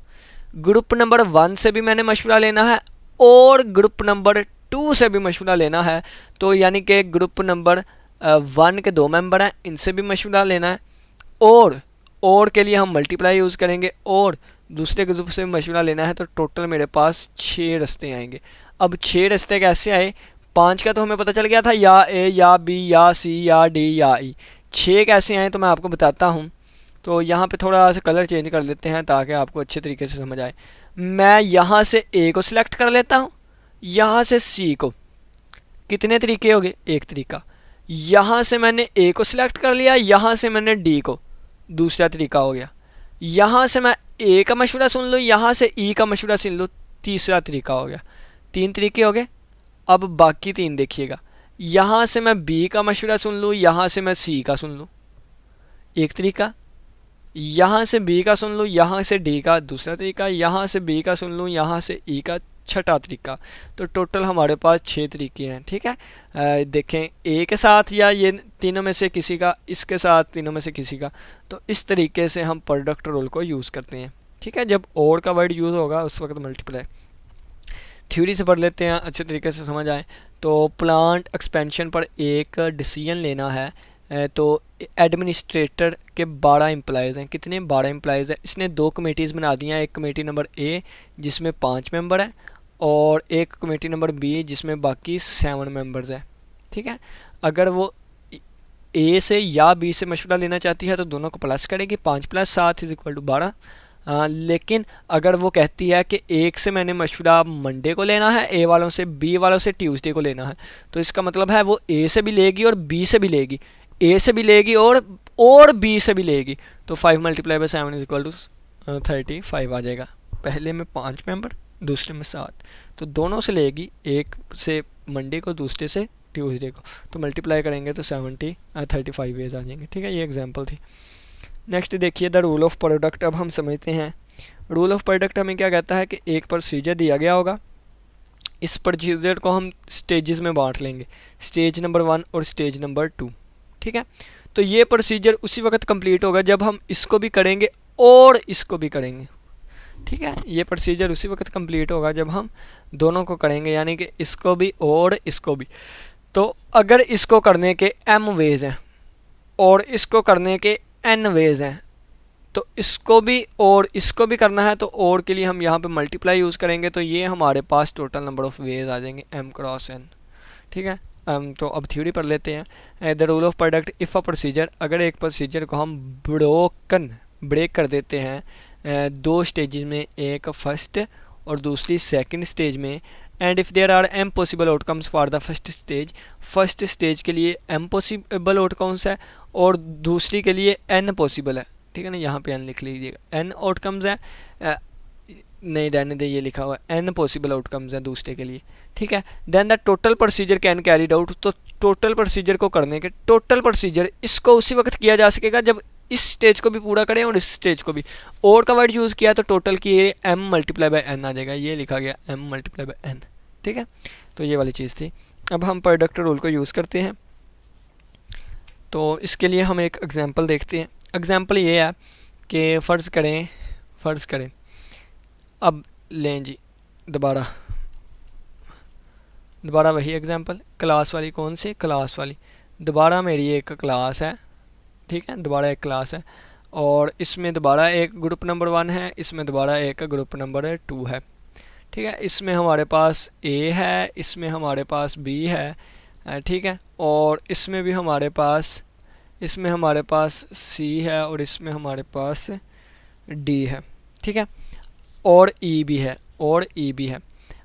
ग्रुप नंबर 1 से भी मैंने मशवरा लेना है और ग्रुप नंबर 2 से भी मशवरा लेना है, तो यानी कि ग्रुप नंबर 1 के 2 मेंबर हैं, इनसे भी मशवरा लेना है, और के लिए हम मल्टीप्लाई यूज़ करेंगे, और दूसरे ग्रुप से मशवरा लेना है। तो टोटल मेरे पास 6 रास्ते आएंगे। अब 6 रास्ते कैसे आए, 5 का तो हमें पता चल गया था, या ए या बी या सी या डी या ई। 6 कैसे आए तो मैं आपको बताता हूँ। तो यहाँ पे थोड़ा सा कलर चेंज कर लेते हैं ताकि आपको अच्छे तरीके से समझ आए। मैं यहाँ से ए को सिलेक्ट कर लेता हूँ, यहाँ से सी को, कितने तरीके हो गए, एक तरीका। यहाँ से मैंने ए को सिलेक्ट कर लिया, यहाँ से मैंने डी को, दूसरा तरीका हो गया। यहाँ से मैं ए का मशवरा सुन लूँ, यहाँ से ई का मशवरा सुन लूँ, तीसरा तरीका हो गया। 3 तरीके हो गए। अब बाकी 3 देखिएगा, यहाँ से मैं बी का मशवरा सुन लूँ, यहाँ से मैं सी का सुन लूँ, एक तरीका। यहाँ से बी का सुन लूँ, यहाँ से डी का दूसरा तरीका, यहाँ से बी का सुन लूँ, यहाँ से ई का छठा तरीका। तो टोटल हमारे पास 6 तरीके हैं, ठीक है। देखें ए के साथ या ये तीनों में से किसी का, इसके साथ तीनों में से किसी का। तो इस तरीके से हम प्रोडक्ट रूल को यूज़ करते हैं, ठीक है। जब और का वर्ड यूज़ होगा उस वक्त मल्टीप्लाई। थ्योरी से पढ़ लेते हैं, अच्छे तरीके से समझ आए। तो प्लांट एक्सपेंशन पर एक डिसीजन लेना है, तो एडमिनिस्ट्रेटर के 12 एम्प्लॉयज़ हैं। कितने, 12 एम्प्लॉयज़ हैं। इसने 2 कमेटीज़ बना दी हैं, एक कमेटी नंबर ए जिसमें 5 मेंबर हैं और एक कमेटी नंबर बी जिसमें बाकी 7 मेंबर्स हैं, ठीक है। अगर वो ए से या बी से मशवरा लेना चाहती है तो दोनों को प्लस करेगी, 5 + 7 = 12। लेकिन अगर वो कहती है कि एक से मैंने मशवरा मंडे को लेना है ए वालों से, बी वालों से ट्यूसडे को लेना है, तो इसका मतलब है वो ए से भी लेगी और बी से भी लेगी, ए से भी लेगी और बी से भी लेगी। तो 5 × 7 = 35 आ जाएगा। पहले में 5 मेंबर, दूसरे में 7, तो दोनों से लेगी, एक से मंडे को दूसरे से ट्यूसडे को, तो मल्टीप्लाई करेंगे तो 35 वेज आ जाएंगे, ठीक है। ये एग्जांपल थी। नेक्स्ट देखिए द रूल ऑफ प्रोडक्ट। अब हम समझते हैं रूल ऑफ प्रोडक्ट हमें क्या कहता है कि एक प्रोसीजर दिया गया होगा, इस प्रोसीजर को हम स्टेजेस में बांट लेंगे, स्टेज नंबर 1 और स्टेज नंबर 2, ठीक है। तो ये प्रोसीजर उसी वक्त कंप्लीट होगा जब हम इसको भी करेंगे और इसको भी करेंगे, ठीक है। ये प्रोसीजर उसी वक्त कंप्लीट होगा जब हम दोनों को करेंगे, यानी कि इसको भी और इसको भी। तो अगर इसको करने के m वेज हैं और इसको करने के n वेज हैं, तो इसको भी और इसको भी करना है, तो और के लिए हम यहाँ पे मल्टीप्लाई यूज़ करेंगे, तो ये हमारे पास टोटल नंबर ऑफ़ वेज आ जाएंगे m क्रॉस n। ठीक है, तो अब थ्योरी पढ़ लेते हैं। The rule of product if a procedure, अगर एक प्रोसीजर को हम ब्रेक कर देते हैं दो स्टेजेस में, एक फर्स्ट और दूसरी सेकंड स्टेज में, and if there are m possible outcomes for the first stage के लिए m पॉसिबल आउटकम्स है और दूसरी के लिए n पॉसिबल है। ठीक है ना, यहाँ पे n लिख लीजिएगा, n आउटकम्स है, नहीं रहने दे, ये लिखा हुआ है n पॉसिबल आउटकम्स है दूसरे के लिए। ठीक है, then the total procedure can carried out, तो टोटल प्रोसीजर को करने के टोटल प्रोसीजर इसको उसी वक्त किया जा सकेगा जब इस स्टेज को भी पूरा करें और इस स्टेज को भी। और का वर्ड यूज़ किया तो टोटल की m मल्टीप्लाई बाय n आ जाएगा, ये लिखा गया m मल्टीप्लाई बाय n। ठीक है, तो ये वाली चीज़ थी। अब हम प्रोडक्ट रूल को यूज़ करते हैं, तो इसके लिए हम एक एग्जांपल देखते हैं। एग्जांपल ये है कि फ़र्ज़ करें अब लें जी दोबारा वही एग्जांपल, क्लास वाली, कौन सी क्लास वाली, दोबारा मेरी एक क्लास है। ठीक है, दोबारा एक क्लास है और इसमें दोबारा एक ग्रुप नंबर 1 है, इसमें दोबारा एक ग्रुप नंबर 2 है। ठीक है, इसमें हमारे पास A है, इसमें हमारे पास B है, ठीक है, और इसमें भी हमारे पास C है और इसमें हमारे पास D है। ठीक है, और E भी है।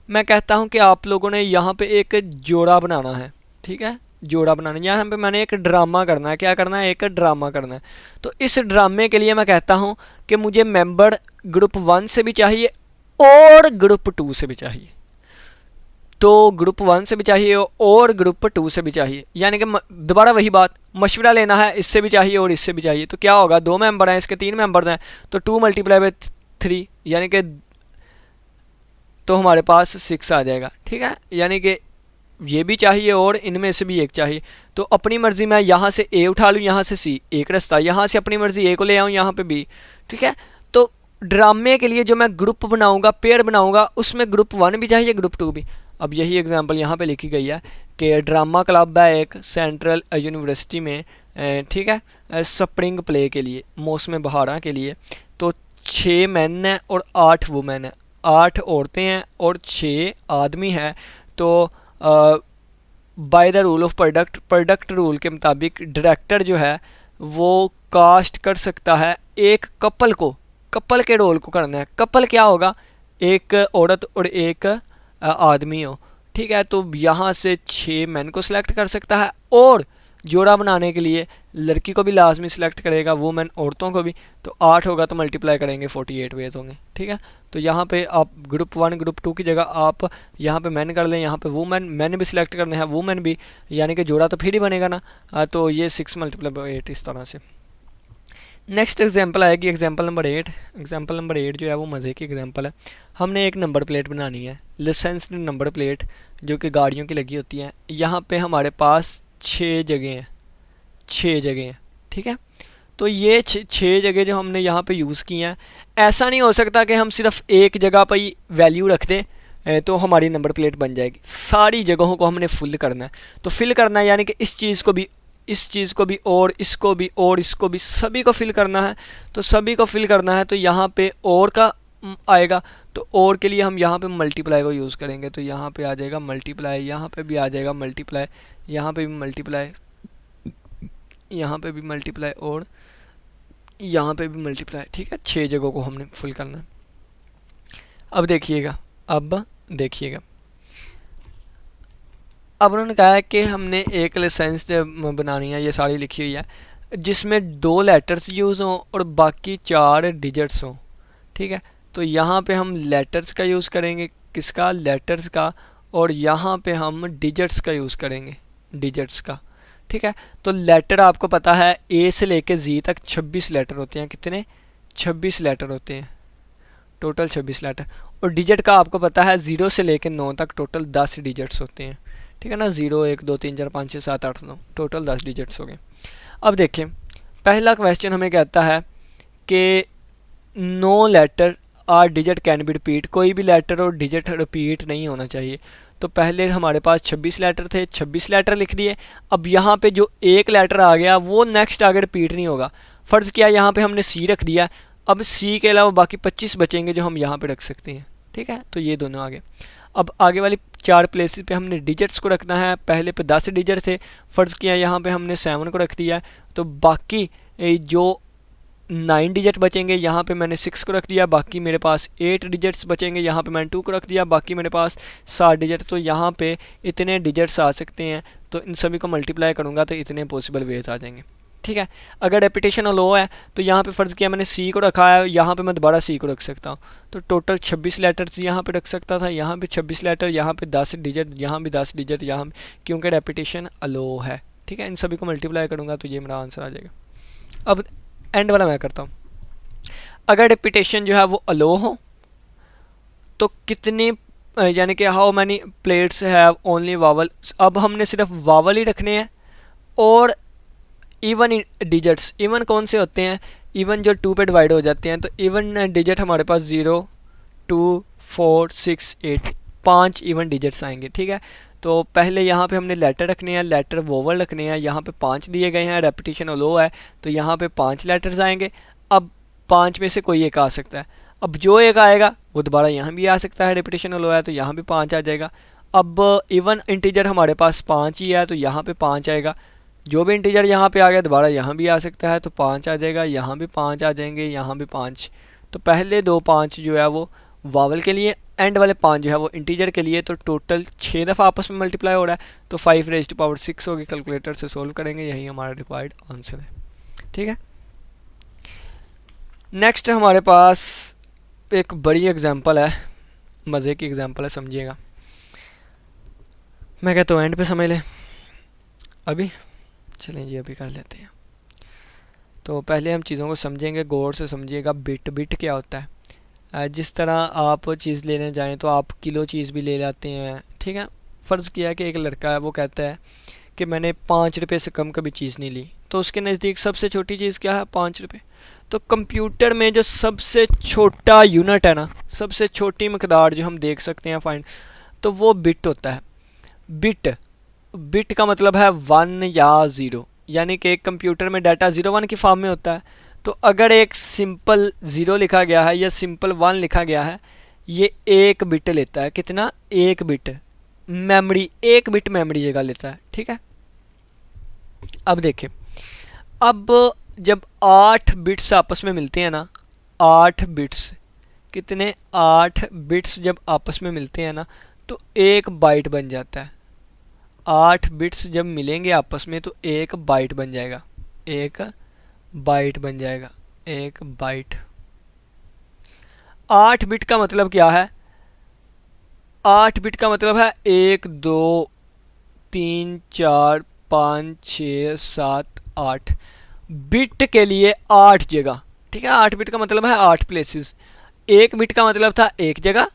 मैं कहता हूँ कि आप लोगों ने यहाँ पे एक जोड़ा बनाना है। ठीक है, जोड़ा बनाना है, यहाँ पे मैंने एक ड्रामा करना है। क्या करना है? एक ड्रामा करना है। तो इस ड्रामे के लिए मैं कहता हूँ कि मुझे मेंबर ग्रुप 1 से भी चाहिए और ग्रुप 2 से भी चाहिए। तो ग्रुप 1 से भी चाहिए और ग्रुप 2 से भी चाहिए, यानी कि दोबारा वही बात, मशवरा लेना है, इससे भी चाहिए और इससे भी चाहिए। तो क्या होगा, 2 मेंबर हैं, इसके 3 मेंबर हैं, तो 2 मल्टीप्लाई बाय 3 यानी कि तो हमारे पास 6 आ जाएगा। ठीक है, यानी कि ये भी चाहिए और इनमें से भी एक चाहिए। तो अपनी मर्ज़ी मैं यहाँ से A उठा लूँ, यहाँ से C, एक रास्ता, यहाँ से अपनी मर्ज़ी A को ले आऊँ, यहाँ पे B। ठीक है, तो ड्रामे के लिए जो मैं ग्रुप बनाऊँगा, पेयर बनाऊँगा, उसमें ग्रुप 1 भी चाहिए, ग्रुप 2 भी। अब यही एग्जांपल यहाँ पे लिखी गई है कि ड्रामा क्लब है एक सेंट्रल यूनिवर्सिटी में, ठीक है, स्प्रिंग प्ले के लिए, मौसम बहारा के लिए। तो 6 मैन हैं और 8 वुमेन हैं, 8 औरतें हैं और 6 आदमी हैं। तो by the rule of product rule के मुताबिक डायरेक्टर जो है वो कास्ट कर सकता है एक कपल को, कपल के रोल को करना है। कपल क्या होगा? एक औरत और एक आदमी हो। ठीक है, तो यहाँ से 6 मैन को सिलेक्ट कर सकता है और जोड़ा बनाने के लिए लड़की को भी लाजमी सिलेक्ट करेगा, वुमेन औरतों को भी। तो 8 होगा तो मल्टीप्लाई करेंगे 48 वेज होंगे। ठीक है, तो यहाँ पे आप ग्रुप 1 ग्रुप 2 की जगह आप यहाँ पे मैन कर लें, यहाँ पे वुमेन, मैन भी सिलेक्ट करने हैं, वुमेन भी, यानी कि जोड़ा तो फिर ही बनेगा ना। तो ये 6 मल्टीप्लाई बाय 8 इस तरह से। नेक्स्ट एग्जांपल आएगी एग्जांपल नंबर 8। एग्जांपल नंबर 8 जो है वो मज़े की एग्जांपल है। हमने एक नंबर प्लेट बनानी है, लाइसेंस्ड नंबर प्लेट जो कि गाड़ियों की लगी होती हैं। यहाँ पे हमारे पास 6 जगह हैं, 6 जगह हैं। ठीक है, तो ये 6 जगह जो हमने यहाँ पे यूज़ की हैं, ऐसा नहीं हो सकता कि हम सिर्फ एक जगह पर ही वैल्यू रख दें तो हमारी नंबर प्लेट बन जाएगी। सारी जगहों को हमने फिल करना है। तो फिल करना है यानी कि इस चीज़ को भी, इस चीज़ को भी, और इसको भी, और इसको भी, सभी को फिल करना है। तो सभी को फिल करना है तो यहाँ पे और का आएगा। तो और के लिए हम यहाँ पे मल्टीप्लाई को यूज़ करेंगे। तो यहाँ पे आ जाएगा मल्टीप्लाई, यहाँ पे भी आ जाएगा मल्टीप्लाई, यहाँ पे भी मल्टीप्लाई, यहाँ पे भी मल्टीप्लाई और यहाँ पे भी मल्टीप्लाई। ठीक है, 6 जगहों को हमने फुल करना है। अब देखिएगा, अब उन्होंने कहा है कि हमने एक लाइसेंस बनानी है, ये सारी लिखी हुई है, जिसमें 2 लेटर्स यूज़ हों और बाकी 4 डिजिट्स हों। ठीक है, तो यहाँ पे हम लेटर्स का यूज़ करेंगे, किसका? लेटर्स का। और यहाँ पे हम डिजिट्स का यूज़ करेंगे, डिजिट्स का। ठीक है, तो लेटर आपको पता है A से लेके Z तक 26 लेटर होते हैं। कितने? 26 लेटर होते हैं, टोटल 26 लेटर। और डिजिट का आपको पता है 0 से लेके 9 तक टोटल 10 डिजिट्स होते हैं। ठीक है ना, 0 1 2 3 4 5 6 7 8 9 टोटल 10 डिजिट्स हो गए। अब देखें, पहला क्वेश्चन हमें कहता है कि no letter or digit can be repeat, कोई भी लेटर और डिजिट रिपीट नहीं होना चाहिए। तो पहले हमारे पास 26 लेटर थे, 26 लेटर लिख दिए। अब यहाँ पे जो एक लेटर आ गया वो नेक्स्ट आगे रिपीट नहीं होगा। फ़र्ज़ किया यहाँ पे हमने सी रख दिया, अब सी के अलावा बाकी 25 बचेंगे जो हम यहाँ पे रख सकते हैं, ठीक है। तो ये दोनों आ गए। अब आगे वाली 4 प्लेसेस पे हमने डिजिट्स को रखना है। पहले पे 10 डिजिट थे, फ़र्ज़ किया यहाँ पे हमने 7 को रख दिया, तो बाकी जो 9 डिजिट बचेंगे यहाँ पे मैंने 6 को रख दिया, बाकी मेरे पास 8 डिजिट्स बचेंगे, यहाँ पे मैंने 2 को रख दिया, बाकी मेरे पास 7 डिजिट। तो यहाँ पे इतने डिजिट्स आ सकते हैं, तो इन सभी को मल्टीप्लाई करूँगा तो इतने पॉसिबल वेज आ जाएंगे, ठीक है। अगर रेपिटेशन लो है तो यहाँ पे फ़र्ज़ किया मैंने सी को रखा है, यहाँ पे मैं दोबारा सी को रख सकता हूँ, तो टोटल 26 लेटर्स यहाँ पे रख सकता था, यहाँ पे 26 लेटर, यहाँ पे 10 डिजिट, यहाँ भी 10 डिजिट, यहाँ क्योंकि रेपिटेशन अलो है, ठीक है। इन सभी को मल्टीप्लाई करूँगा तो ये मेरा आंसर आ जाएगा। अब एंड वाला मैं करता हूँ। अगर रेपिटेशन जो है वो अलो हो तो कितनी, यानी कि how many plates have only vowel, अब हमने सिर्फ वावल ही रखने हैं। और इवन डिजिट्स, इवन कौन से होते हैं, इवन जो 2 पे डिवाइड हो जाते हैं, तो इवन डिजिट हमारे पास 0, 2, 4, 6, 8, 5 इवन डिजिट्स आएंगे, ठीक है। तो पहले यहाँ पे हमने लेटर रखने हैं, लेटर वोवल रखने हैं, यहाँ पे 5 दिए गए हैं, रेपिटेशन लो है तो यहाँ पे 5 लेटर्स आएंगे। अब 5 में से कोई एक आ सकता है, अब जो एक आएगा वो दोबारा यहाँ भी आ सकता है, रेपिटेशन लो है तो यहाँ भी 5 आ जाएगा। अब इवन इंटीजर हमारे पास 5 ही है तो यहाँ पे 5 आएगा, जो भी इंटीजर यहाँ पे आ गया दोबारा यहाँ भी आ सकता है तो 5 आ जाएगा, यहाँ भी 5 आ जाएंगे, यहाँ भी 5। तो पहले 2 5 जो है वो वावल के लिए, एंड वाले 5 जो है वो इंटीजर के लिए। तो टोटल 6 दफ़ा आपस में मल्टीप्लाई हो रहा है, तो 5 raised to power 6 होगी। कैलकुलेटर से सोल्व करेंगे, यही हमारा रिक्वायर्ड आंसर है, ठीक है। नेक्स्ट हमारे पास एक बड़ी एग्जांपल है, मज़े की एग्जांपल है, समझिएगा। मैं कहता हूँ एंड पे समझ लें, अभी चलें जी अभी कर लेते हैं। तो पहले हम चीज़ों को समझेंगे, गौर से समझिएगा। बिट, बिट क्या होता है? जिस तरह आप चीज़ लेने जाएं तो आप किलो चीज़ भी ले जाते हैं, ठीक है। फ़र्ज़ किया कि एक लड़का है, वो कहता है कि मैंने 5 रुपये से कम कभी चीज़ नहीं ली, तो उसके नज़दीक सबसे छोटी चीज़ क्या है? 5 रुपये। तो कंप्यूटर में जो सबसे छोटा यूनिट है ना, सबसे छोटी मकदार जो हम देख सकते हैं फाइंड, तो वो बिट होता है। बिट, बिट का मतलब है 1 या 0, यानी कि एक कंप्यूटर में डाटा 0 1 की फॉर्म में होता है। तो अगर एक सिंपल 0 लिखा गया है या सिंपल 1 लिखा गया है, ये 1 बिट लेता है। कितना? 1 बिट मेमोरी, 1 बिट मेमोरी जगह लेता है, ठीक है। अब देखें, अब जब 8 बिट्स आपस में मिलते हैं ना, 8 बिट्स, कितने? 8 बिट्स जब आपस में मिलते हैं ना तो 1 बाइट बन जाता है। 8 बिट्स जब मिलेंगे आपस में तो 1 बाइट बन जाएगा, 1 बाइट बन जाएगा, 1 बाइट। 8 बिट का मतलब क्या है? 8 बिट का मतलब है 1 2 3 4 5 6 7 8 बिट के लिए 8 जगह, ठीक है। 8 बिट का मतलब है 8 प्लेसेस। 1 बिट का मतलब था 1 जगह,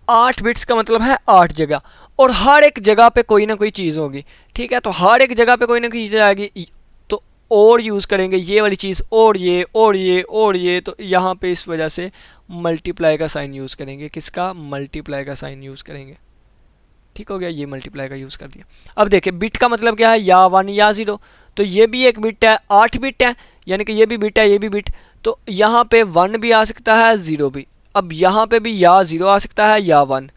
8 बिट्स का मतलब है 8 जगह, और हर एक जगह पे कोई ना कोई चीज़ होगी, ठीक है। तो हर एक जगह पे कोई ना कोई चीज़ आएगी, तो और यूज़ करेंगे ये वाली चीज़, और ये और ये और ये, तो यहाँ पे इस वजह से मल्टीप्लाई का साइन यूज़ करेंगे। किसका? मल्टीप्लाई का साइन यूज़ करेंगे, ठीक हो गया। ये मल्टीप्लाई का यूज़ कर दिया। अब देखिए, बिट का मतलब क्या है? या 1 या 0, तो ये भी एक बिट है, 8 बिट है, यानी कि ये भी बिट है, ये भी बिट। तो यहाँ पे 1 भी आ सकता है, 0 भी। अब यहाँ पे भी या 0 आ सकता है या 1,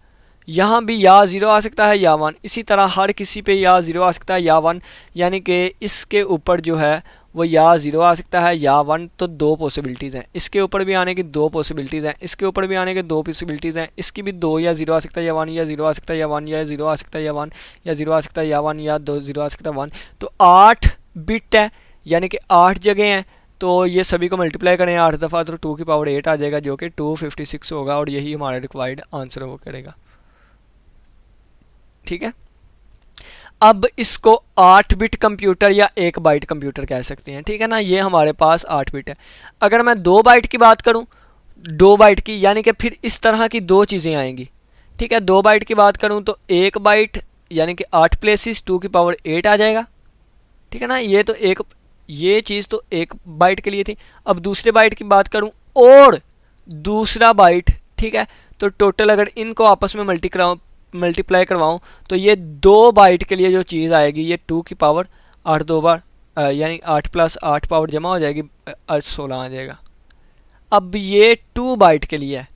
यहाँ भी या 0 आ सकता है या 1, इसी तरह हर किसी पे या 0 आ सकता है या 1, यानी कि इसके ऊपर जो है वो या 0 आ सकता है या 1। तो 2 पॉसिबिलिटीज़ हैं, इसके ऊपर भी आने की 2 पॉसिबिलिटीज़ हैं, इसके ऊपर भी आने के 2 पॉसिबिलिटीज़ हैं, इसकी भी 2 या 0 आ सकता है या 1, या 0 आ सकता है या 1, या 0 आ सकता है या 1, या 0 आ सकता है या 1, या 2 0 आ सकता है 1। तो 8 बिट है, यानी कि 8 जगह हैं। तो ये सभी को मल्टीप्लाई करें 8 दफ़ा तो 2 की पावर 8 आ जाएगा, जो कि 256 होगा, और यही हमारा रिक्वायर्ड आंसर वो करेगा, ठीक है। अब इसको 8 बिट कंप्यूटर या 1 बाइट कंप्यूटर कह सकते हैं, ठीक है ना। ये हमारे पास 8 बिट है। अगर मैं 2 बाइट की बात करूं, 2 बाइट की, यानी कि फिर इस तरह की 2 चीज़ें आएंगी, ठीक है। 2 बाइट की बात करूं तो 1 बाइट यानी कि 8 प्लेसेस 2 की पावर 8 आ जाएगा, ठीक है ना। ये तो एक, ये चीज़ तो 1 बाइट के लिए थी। अब दूसरे बाइट की बात करूं और दूसरा बाइट, ठीक है, तो टोटल अगर इनको आपस में मल्टीप्लाई करवाऊँ तो ये 2 बाइट के लिए जो चीज़ आएगी ये 2 की पावर 8 दो बार यानी 8 प्लस 8 पावर जमा हो जाएगी 16 आ जाएगा। अब ये 2 बाइट के लिए है,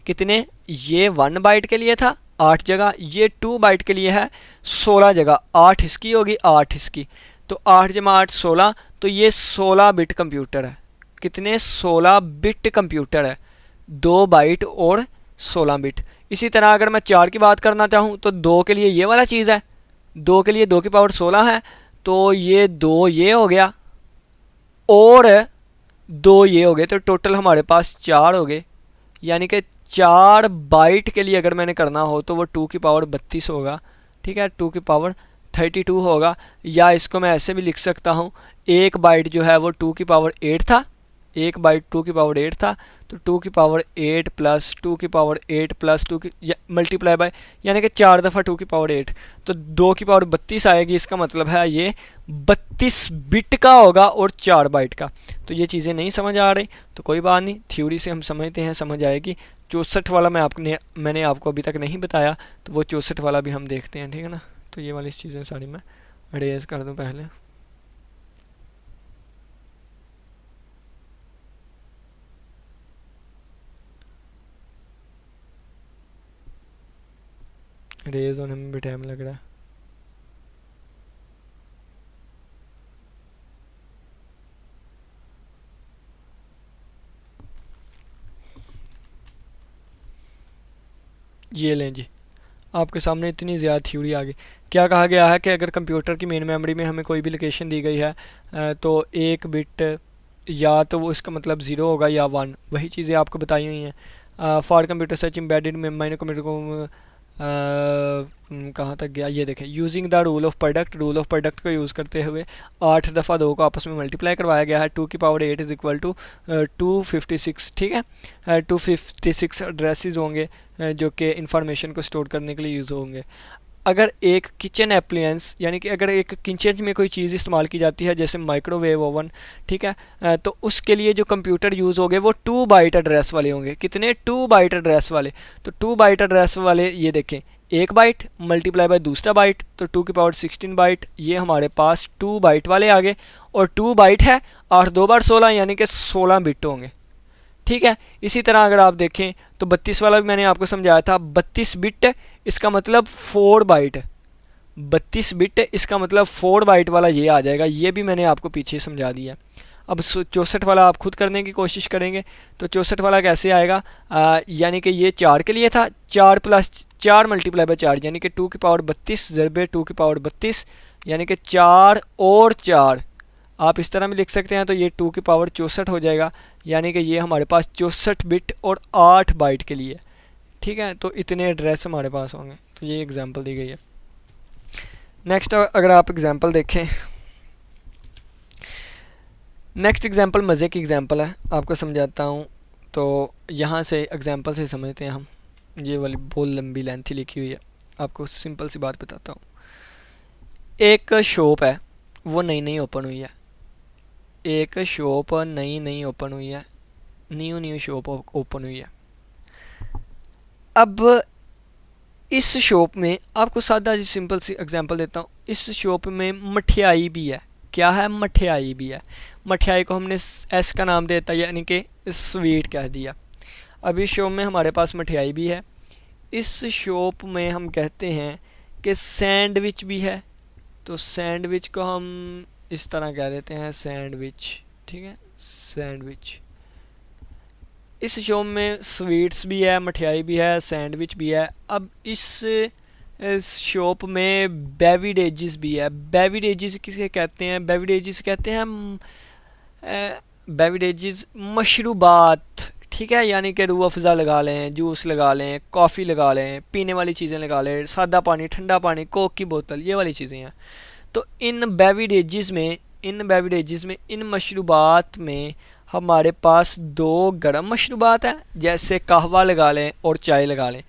कितने, ये 1 बाइट के लिए था 8 जगह, ये 2 बाइट के लिए है 16 जगह, 8 इसकी होगी 8 इसकी, तो 8 जमा 8 16, तो ये 16 बिट कंप्यूटर है। कितने, 16 बिट कंप्यूटर है, 2 बाइट और 16 बिट। इसी तरह अगर मैं 4 की बात करना चाहूँ तो 2 के लिए ये वाला चीज़ है, 2 के लिए 2 की पावर 16 है, तो ये 2 ये हो गया और 2 ये हो गए, तो टोटल हमारे पास 4 हो गए। यानी कि 4 बाइट के लिए अगर मैंने करना हो तो वो 2 की पावर 32 होगा, ठीक है, 2 की पावर 32 होगा। या इसको मैं ऐसे भी लिख सकता हूँ, 1 बाइट जो है वो 2 की पावर 8 था, 1 बाइट 2 की पावर 8 था, तो 2 की पावर 8 प्लस 2 की पावर 8 प्लस 2 की मल्टीप्लाई बाय, यानी कि 4 दफ़ा 2 की पावर 8, तो 2 की पावर 32 आएगी। इसका मतलब है ये 32 बिट का होगा और 4 बाइट का। तो ये चीज़ें नहीं समझ आ रही तो कोई बात नहीं, थ्योरी से हम समझते हैं, समझ आएगी। 64 वाला मैंने आपको अभी तक नहीं बताया, तो वो 64 वाला भी हम देखते हैं, ठीक है ना। तो ये वाली चीज़ें सारी मैं अरेज कर दूँ पहले। रेज होने में भी टाइम लग रहा है। ये लें जी, आपके सामने इतनी ज़्यादा थ्योरी आ गई। क्या कहा गया है कि अगर कंप्यूटर की मेन मेमोरी में हमें कोई भी लोकेशन दी गई है तो 1 बिट या तो वो इसका मतलब 0 होगा या 1, वही चीज़ें आपको बताई हुई हैं। फॉर कंप्यूटर सच एम्बेडेड में माइनर कंप्यूटर को कहाँ तक गया, ये देखें, using the rule of product, rule of product को यूज़ करते हुए 8 दफ़ा 2 को आपस में मल्टीप्लाई करवाया गया है। 2 की पावर 8 इज़ इक्वल टू 256, ठीक है, 256 एड्रेसेस होंगे जो कि इंफॉर्मेशन को स्टोर करने के लिए यूज़ होंगे। अगर एक किचन एप्लियंस, यानी कि अगर एक किचन में कोई चीज़ इस्तेमाल की जाती है जैसे माइक्रोवेव ओवन, ठीक है, तो उसके लिए जो कंप्यूटर यूज़ होंगे वो 2 बाइट एड्रेस वाले होंगे। कितने, 2 बाइट एड्रेस वाले। तो 2 बाइट एड्रेस वाले ये देखें, 1 बाइट मल्टीप्लाई बाय दूसरा बाइट, तो 2 की पावर 16 बाइट, ये हमारे पास 2 बाइट वाले आ गए। और 2 बाइट है 8 दो बार 16, यानी कि 16 बिट होंगे, ठीक है। इसी तरह अगर आप देखें तो 32 वाला भी मैंने आपको समझाया था, 32 बिट इसका मतलब 4 बाइट, 32 बिट इसका मतलब 4 बाइट वाला ये आ जाएगा। ये भी मैंने आपको पीछे समझा दिया। अब 64 वाला आप खुद करने की कोशिश करेंगे तो 64 वाला कैसे आएगा, यानी कि ये 4 के लिए था, 4 प्लस 4 मल्टीप्लाई बाय 4, यानी कि 2 की पावर 32 ज़रबे 2 की पावर 32, यानी कि 4 और 4 आप इस तरह में लिख सकते हैं। तो ये 2 की पावर 64 हो जाएगा, यानी कि ये हमारे पास 64 बिट और 8 बाइट के लिए, ठीक है। तो इतने एड्रेस हमारे पास होंगे। तो ये एग्जांपल दी गई है। नेक्स्ट अगर आप एग्जांपल देखें, नेक्स्ट एग्जांपल मज़े की एग्जांपल है, आपको समझाता हूँ। तो यहाँ से एग्जांपल से समझते हैं हम। ये वाली बहुत लंबी लेंथी लिखी हुई है, आपको सिंपल सी बात बताता हूँ। एक शॉप है, वो नई नई ओपन हुई है, एक शॉप नई नई ओपन हुई है, न्यू शॉप ओपन हुई है। अब इस शॉप में आपको सादा सिंपल सी एग्जांपल देता हूँ। इस शॉप में मठियाई भी है। क्या है, मठियाई भी है। मठियाई को हमने एस का नाम देता, यानी कि स्वीट कह दिया। अब इस शॉप में हमारे पास मठियाई भी है। इस शॉप में हम कहते हैं कि सैंडविच भी है, तो सैंडविच को हम इस तरह कह देते हैं सैंडविच, ठीक है, सैंडविच। इस शॉप में स्वीट्स भी है, मठियाई भी है, सैंडविच भी है। अब इस शॉप में बेवरेजेस भी है। बेवरेजेस किसे कहते हैं, बेवरेजेस कहते हैं बेवरेजेस मशरूबात, ठीक है, यानी कि रूह अफ़ज़ा लगा लें, जूस लगा लें, कॉफ़ी लगा लें, पीने वाली चीज़ें लगा लें, सादा पानी, ठंडा पानी, कोक की बोतल, ये वाली चीज़ें हैं। तो इन बेवरेजेस में इन मशरूबात में हमारे पास 2 गर्म मशरूबात हैं, जैसे कहवा लगा लें और चाय लगा लें,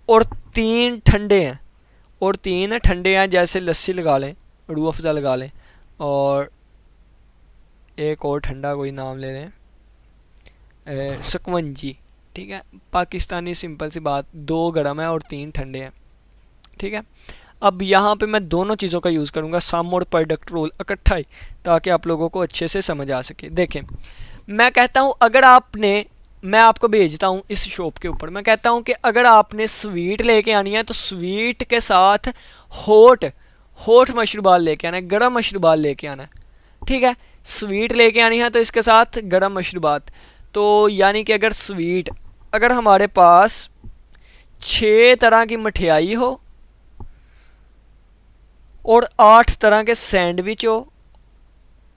और 3 ठंडे हैं, जैसे लस्सी लगा लें, रूह अफ़ज़ा लगा लें, और एक और ठंडा कोई नाम ले लें, सकवंजी, ठीक है। पाकिस्तानी सिंपल सी बात, 2 गर्म है और 3 ठंडे हैं। ठीक है। अब यहाँ पे मैं दोनों चीज़ों का यूज़ करूँगा, सम और प्रोडक्ट रूल इकट्ठा ही, ताकि आप लोगों को अच्छे से समझ आ सके। देखें, मैं कहता हूँ अगर आपने, मैं आपको भेजता हूँ इस शॉप के ऊपर, मैं कहता हूँ कि अगर आपने स्वीट लेके आनी है तो स्वीट के साथ हॉट हॉट मशरूबात लेके आना है, गर्म मशरूबात लेके आना है, ठीक है। स्वीट लेके आनी है तो इसके साथ गर्म मशरूबात। तो यानी कि अगर स्वीट, अगर हमारे पास 6 तरह की मठियाई हो और 8 तरह के सैंडविच हो,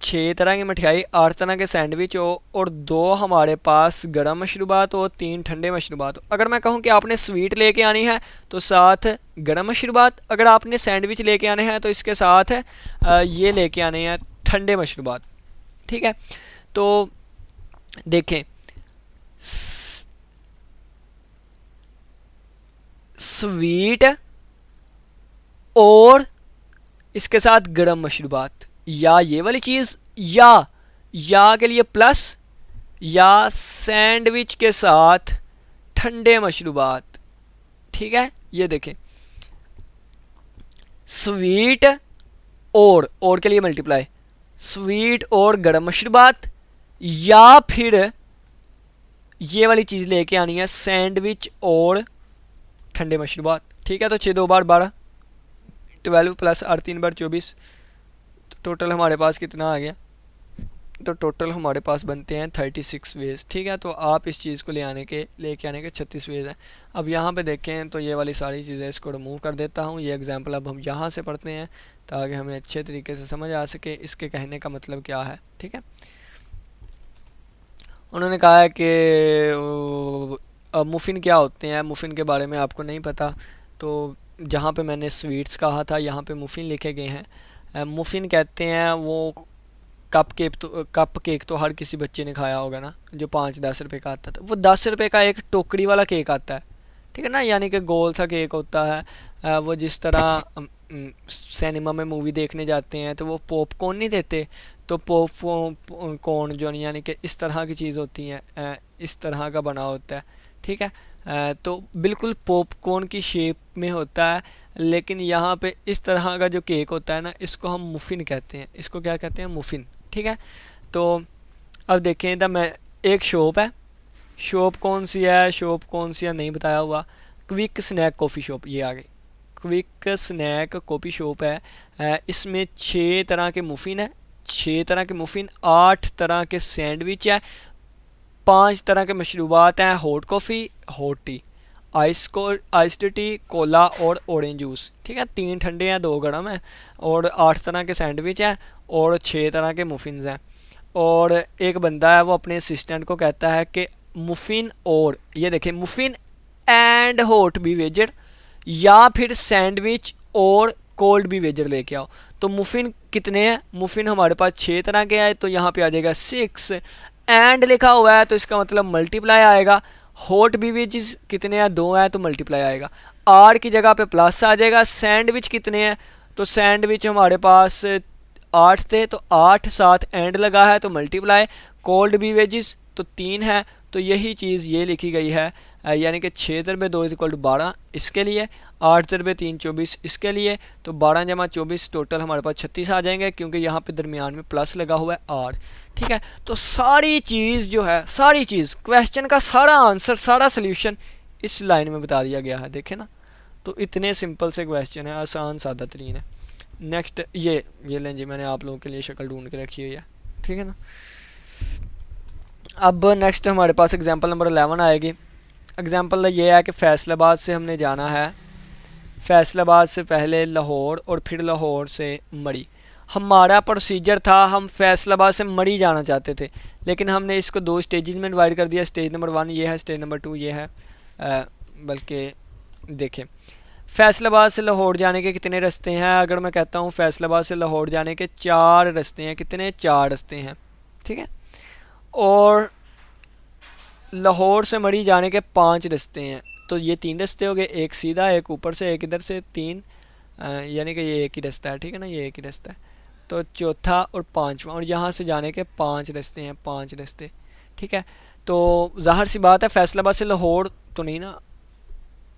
6 तरह की मठियाई, 8 तरह के सैंडविच हो, और 2 हमारे पास गर्म मशरूबात हो, 3 ठंडे मशरूबात हो। अगर मैं कहूँ कि आपने स्वीट लेके आनी है तो साथ गर्म मशरूबात, अगर आपने सैंडविच लेके आने हैं तो इसके साथ ये लेके आने हैं ठंडे मशरूबात, ठीक है। तो देखें, स्वीट और इसके साथ गर्म मशरूबात, या ये वाली चीज़, या के लिए प्लस, या सैंडविच के साथ ठंडे मशरूबात, ठीक है। ये देखें, स्वीट और के लिए मल्टीप्लाई, स्वीट और गर्म मशरूबात, या फिर ये वाली चीज़ लेके आनी है सैंडविच और ठंडे मशरूबात, ठीक है। तो 6 2 बार 12, 12 प्लस 8 3 बार 24, तो टोटल हमारे पास कितना आ गया, तो टोटल हमारे पास बनते हैं 36 वेज, ठीक है। तो आप इस चीज़ को लेके आने के 36 वेज हैं। अब यहाँ पे देखें तो ये वाली सारी चीज़ें इसको रिमूव कर देता हूँ। ये एग्जांपल अब हम यहाँ से पढ़ते हैं ताकि हमें अच्छे तरीके से समझ आ सके इसके कहने का मतलब क्या है, ठीक है। उन्होंने कहा है कि मुफ़िन क्या होते हैं, मुफ़िन के बारे में आपको नहीं पता, तो जहाँ पे मैंने स्वीट्स कहा था यहाँ पे मुफ़िन लिखे गए हैं। मुफ़िन कहते हैं वो कप केक तो हर किसी बच्चे ने खाया होगा ना, जो 5-10 रुपये का आता था। वो 10 रुपये का एक टोकरी वाला केक आता है, ठीक है ना, यानी कि गोल सा केक होता है। वो जिस तरह सिनेमा में मूवी देखने जाते हैं तो वो पॉपकॉर्न नहीं देते, तो पॉपकॉर्न जो यानी कि इस तरह की चीज़ होती है, इस तरह का बना होता है, ठीक है। तो बिल्कुल पॉपकॉर्न की शेप में होता है, लेकिन यहाँ पे इस तरह का जो केक होता है ना, इसको हम मुफ़िन कहते हैं। इसको क्या कहते हैं, मुफ़िन, ठीक है। तो अब देखें तो मैं, एक शॉप है, शॉप कौन सी है, शॉप कौन सी है नहीं बताया हुआ, क्विक स्नैक कॉफ़ी शॉप, ये आ गई, क्विक स्नैक कॉफ़ी शॉप है। इसमें 6 तरह के मुफ़िन है, 6 तरह के मुफ़िन, 8 तरह के सैंडविच है, 5 तरह के मशरूबात हैं, hot coffee, hot T, iced T, Cola और ऑरेंज जूस, ठीक है। 3 ठंडे हैं, 2 गर्म हैं, और 8 तरह के सैंडविच हैं, और 6 तरह के मुफ़िन्स हैं। और एक बंदा है वो अपने असिस्टेंट को कहता है कि मुफ़िन, और ये देखें, मुफ़िन एंड हॉट भी वेजर, या फिर सैंडविच और कोल्ड भी वेजर लेके आओ। तो मुफ़िन कितने हैं, मुफ़िन हमारे पास 6 तरह के हैं, तो यहाँ पे आ जाएगा 6, एंड लिखा हुआ है तो इसका मतलब मल्टीप्लाई आएगा। हॉट बीवेजेस कितने हैं, 2 हैं, तो मल्टीप्लाई आएगा। आर की जगह पे प्लस आ जाएगा। सैंडविच कितने हैं, तो सैंडविच हमारे पास 8 थे, तो 8 साथ एंड लगा है तो मल्टीप्लाई। कोल्ड बीवेजेस तो 3 है, तो यही चीज़ ये लिखी गई है, यानी कि 6 × 2 = 12 इसके लिए, 8 × 3 = 24 इसके लिए, तो 12 × 24 टोटल हमारे पास 36 आ जाएंगे, क्योंकि यहाँ पे दरमियान में प्लस लगा हुआ है आर, ठीक है। तो सारी चीज़ जो है, सारी चीज़, क्वेश्चन का सारा आंसर, सारा सोल्यूशन इस लाइन में बता दिया गया है, देखें ना। तो इतने सिंपल से क्वेश्चन है, आसान सादा तरीन है। नेक्स्ट ये लें जी, मैंने आप लोगों के लिए शक्ल ढूंढ के रखी हुई है, ठीक है ना। अब नेक्स्ट हमारे पास एग्जांपल नंबर 11 आएगी। एग्जांपल ये है कि फैसलाबाद से हमने जाना है, फैसलाबाद से पहले लाहौर और फिर लाहौर से मरी। हमारा प्रोसीजर था, हम फैसलाबाद से मरी जाना चाहते थे, लेकिन हमने इसको 2 स्टेजेस में डिवाइड कर दिया। स्टेज नंबर 1 ये है, स्टेज नंबर 2 ये है। बल्कि देखें, फैसलाबाद से लाहौर जाने के कितने रास्ते हैं, अगर मैं कहता हूँ फैसलाबाद से लाहौर जाने के 4 रास्ते हैं, कितने, 4 रास्ते हैं, ठीक है। और लाहौर से मरी जाने के 5 रास्ते हैं, तो ये 3 रास्ते हो गए, एक सीधा, एक ऊपर से, एक इधर से, 3, यानी कि ये एक ही रास्ता है, ठीक है ना, ये एक ही रास्ता है। तो चौथा और 5वां, और यहाँ से जाने के 5 रास्ते हैं, 5 रास्ते, ठीक है। तो ज़ाहिर सी बात है फैसलाबाद से लाहौर तो नहीं ना,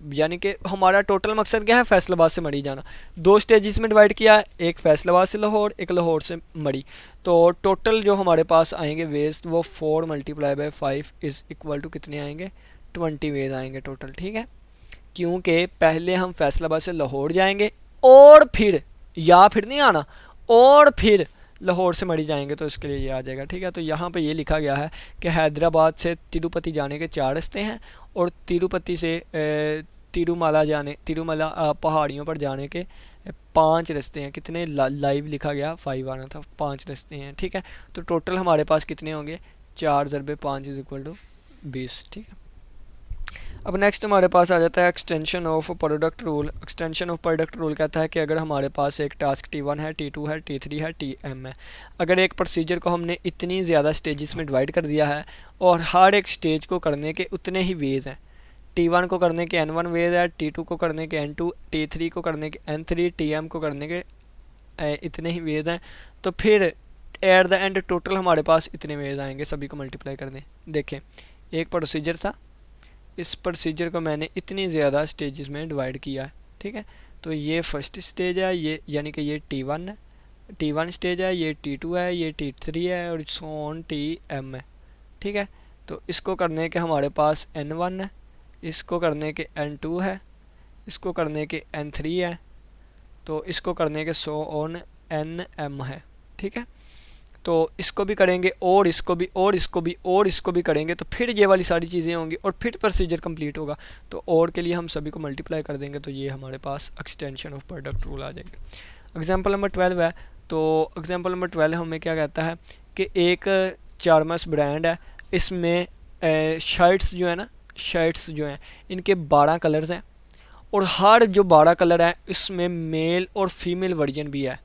यानी कि हमारा टोटल मकसद क्या है, फैसलाबाद से मड़ी जाना। 2 स्टेजेस में डिवाइड किया है, एक फैसलाबाद से लाहौर, एक लाहौर से मड़ी। तो टोटल जो हमारे पास आएंगे वेज वो 4 multiply by 5 is equal to कितने आएंगे, 20 वेज आएंगे टोटल, ठीक है। क्योंकि पहले हम फैसलाबाद से लाहौर जाएंगे और फिर, या फिर नहीं आना, और फिर लाहौर से मड़ी जाएंगे, तो इसके लिए ये आ जाएगा, ठीक है। तो यहाँ पे ये लिखा गया है कि हैदराबाद से तिरुपति जाने के 4 रास्ते हैं और तिरुपति से तिरुमला पहाड़ियों पर जाने के 5 रास्ते हैं। कितने लाइव लिखा गया 5 आना था, 5 रास्ते हैं, ठीक है। तो टोटल हमारे पास कितने होंगे, 4 ज़रबे 5 इज़ इक्वल टू 20, ठीक है। अब नेक्स्ट हमारे पास आ जाता है extension of product rule. Extension of product rule कहता है कि अगर हमारे पास एक टास्क T1 है, T2 है, T3 है, Tm है, अगर एक प्रोसीजर को हमने इतनी ज़्यादा स्टेजेस में डिवाइड कर दिया है और हर एक स्टेज को करने के उतने ही वेज हैं, T1 को करने के N1 वेज है, T2 को करने के N2, T3 को करने के N3, Tm को करने के इतने ही वेज हैं, तो फिर एट द एंड टोटल हमारे पास इतने वेज आएंगे, सभी को मल्टीप्लाई कर दें। देखें, एक प्रोसीजर था, इस प्रोसीजर को मैंने इतनी ज़्यादा स्टेजेस में डिवाइड किया है, ठीक है। तो ये फर्स्ट स्टेज है, ये यानी कि ये T1 है, T1 स्टेज है, ये T2 है, ये T3 है और सो ऑन Tm है, ठीक है। तो इसको करने के हमारे पास N1 है, इसको करने के N2 है, इसको करने के N3 है, तो इसको करने के सो ऑन Nm है, ठीक है। तो इसको भी करेंगे और इसको भी और इसको भी और इसको भी करेंगे, तो फिर ये वाली सारी चीज़ें होंगी और फिर प्रोसीजर कंप्लीट होगा। तो और के लिए हम सभी को मल्टीप्लाई कर देंगे, तो ये हमारे पास एक्सटेंशन ऑफ प्रोडक्ट रूल आ जाएगा। एग्जांपल नंबर 12 है, तो एग्जांपल नंबर 12 हमें क्या कहता है कि एक चारमस ब्रांड है, इसमें शर्ट्स जो है ना, शर्ट्स जो हैं इनके 12 कलर्स हैं और हर जो 12 कलर है इसमें मेल और फीमेल वर्जन भी है,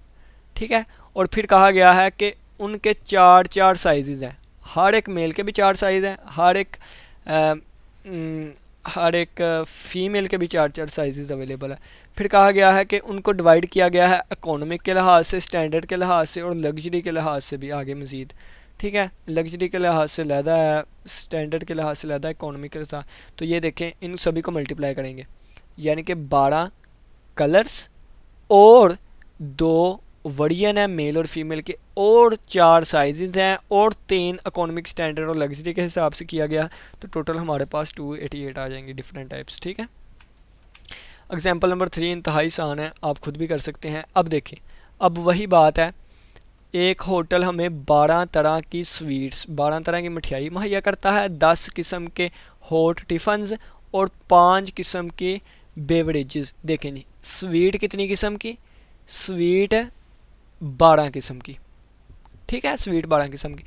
ठीक है। और फिर कहा गया है कि उनके 4 साइज़ हैं, हर एक मेल के भी 4 साइज़ हैं, हर एक फ़ीमेल के भी 4 साइज़ अवेलेबल है। फिर कहा गया है कि उनको डिवाइड किया गया है इकोनॉमिक के लिहाज से, स्टैंडर्ड के लिहाज से और लग्जरी के लिहाज से भी आगे मज़ीद, ठीक है। लग्जरी के लिहाज से लहदा है, स्टैंडर्ड के लिहाज से लहदा है, इकोनॉमिक के साथ। तो ये देखें, इन सभी को मल्टीप्लाई करेंगे, यानी कि 12 कलर्स और 2 वर्जन है मेल और फीमेल के और 4 साइजेस हैं और 3 इकोनॉमिक स्टैंडर्ड और लग्जरी के हिसाब से किया गया, तो टोटल हमारे पास 288 आ जाएंगे डिफरेंट टाइप्स, ठीक है। एग्जांपल नंबर 3 इंतहाई आसान है, आप खुद भी कर सकते हैं। अब देखें, अब वही बात है, एक होटल हमें 12 तरह की स्वीट्स, 12 तरह की मिठाई मुहैया करता है, 10 किस्म के हॉट टिफ़न्स और 5 किस्म के बेवरेजेस। देखें जी, स्वीट कितनी किस्म की, स्वीट 12 किस्म की, ठीक है, स्वीट 12 किस्म की।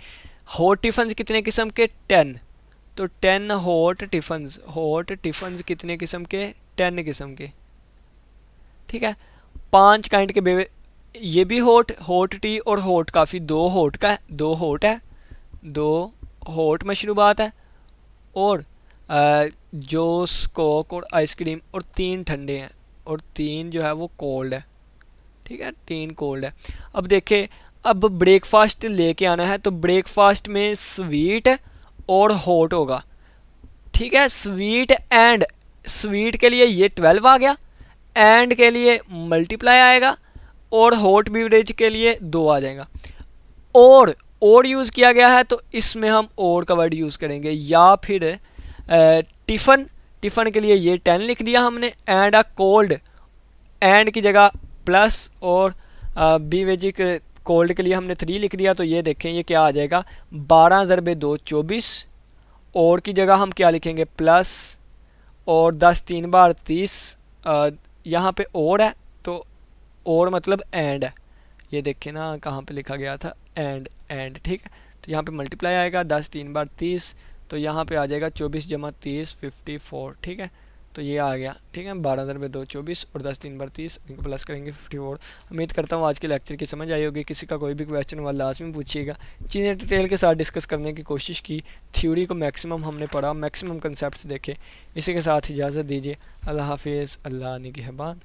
हॉट टिफ़न्स कितने किस्म के, 10, तो 10 हॉट टिफ़न्स, हॉट टिफ़न्स कितने किस्म के, 10 किस्म के, ठीक है। 5 काइंड के बेवे, ये भी हॉट, हॉट टी और हॉट काफ़ी, 2 हॉट का है, 2 हॉट है, 2 हॉट मशरूबात है और जूस, कोक और आइसक्रीम और 3 ठंडे हैं और 3 जो है वो कोल्ड है, ठीक है, 3 कोल्ड है। अब देखें, अब ब्रेकफास्ट लेके आना है, तो ब्रेकफास्ट में स्वीट और हॉट होगा, ठीक है। स्वीट एंड, स्वीट के लिए ये 12 आ गया, एंड के लिए मल्टीप्लाई आएगा और हॉट बीवरेज के लिए 2 आ जाएगा। और यूज़ किया गया है, तो इसमें हम और का वर्ड यूज़ करेंगे, या फिर टिफ़न के लिए ये 10 लिख दिया हमने, एंड अ कोल्ड, एंड की जगह प्लस और बीवेजिक कोल्ड के लिए हमने 3 लिख दिया। तो ये देखें, ये क्या आ जाएगा, 12 ज़रबे 2 24, और की जगह हम क्या लिखेंगे, प्लस और 10 3 बार 30, यहाँ पे और है तो और मतलब एंड है, ये देखें ना कहाँ पे लिखा गया था, एंड, ठीक है। तो यहाँ पे मल्टीप्लाई आएगा, 10 3 बार 30, तो यहाँ पे आ जाएगा 24 जमा 30 54, ठीक है। तो ये आ गया, ठीक है, 12 ज़रबे 2 24 और 10 3 बार 30, इनको प्लस करेंगे 54। उम्मीद करता हूँ आज के लेक्चर की समझ आई होगी। किसी का कोई भी क्वेश्चन हुआ लास्ट में पूछिएगा, चीज़ें डिटेल के साथ डिस्कस करने की कोशिश की, थ्योरी को मैक्सिमम हमने पढ़ा, मैक्सिमम कंसेप्ट देखे। इसी के साथ इजाज़त दीजिए, अल्लाह हाफिज़, अल्लाह निगहबान।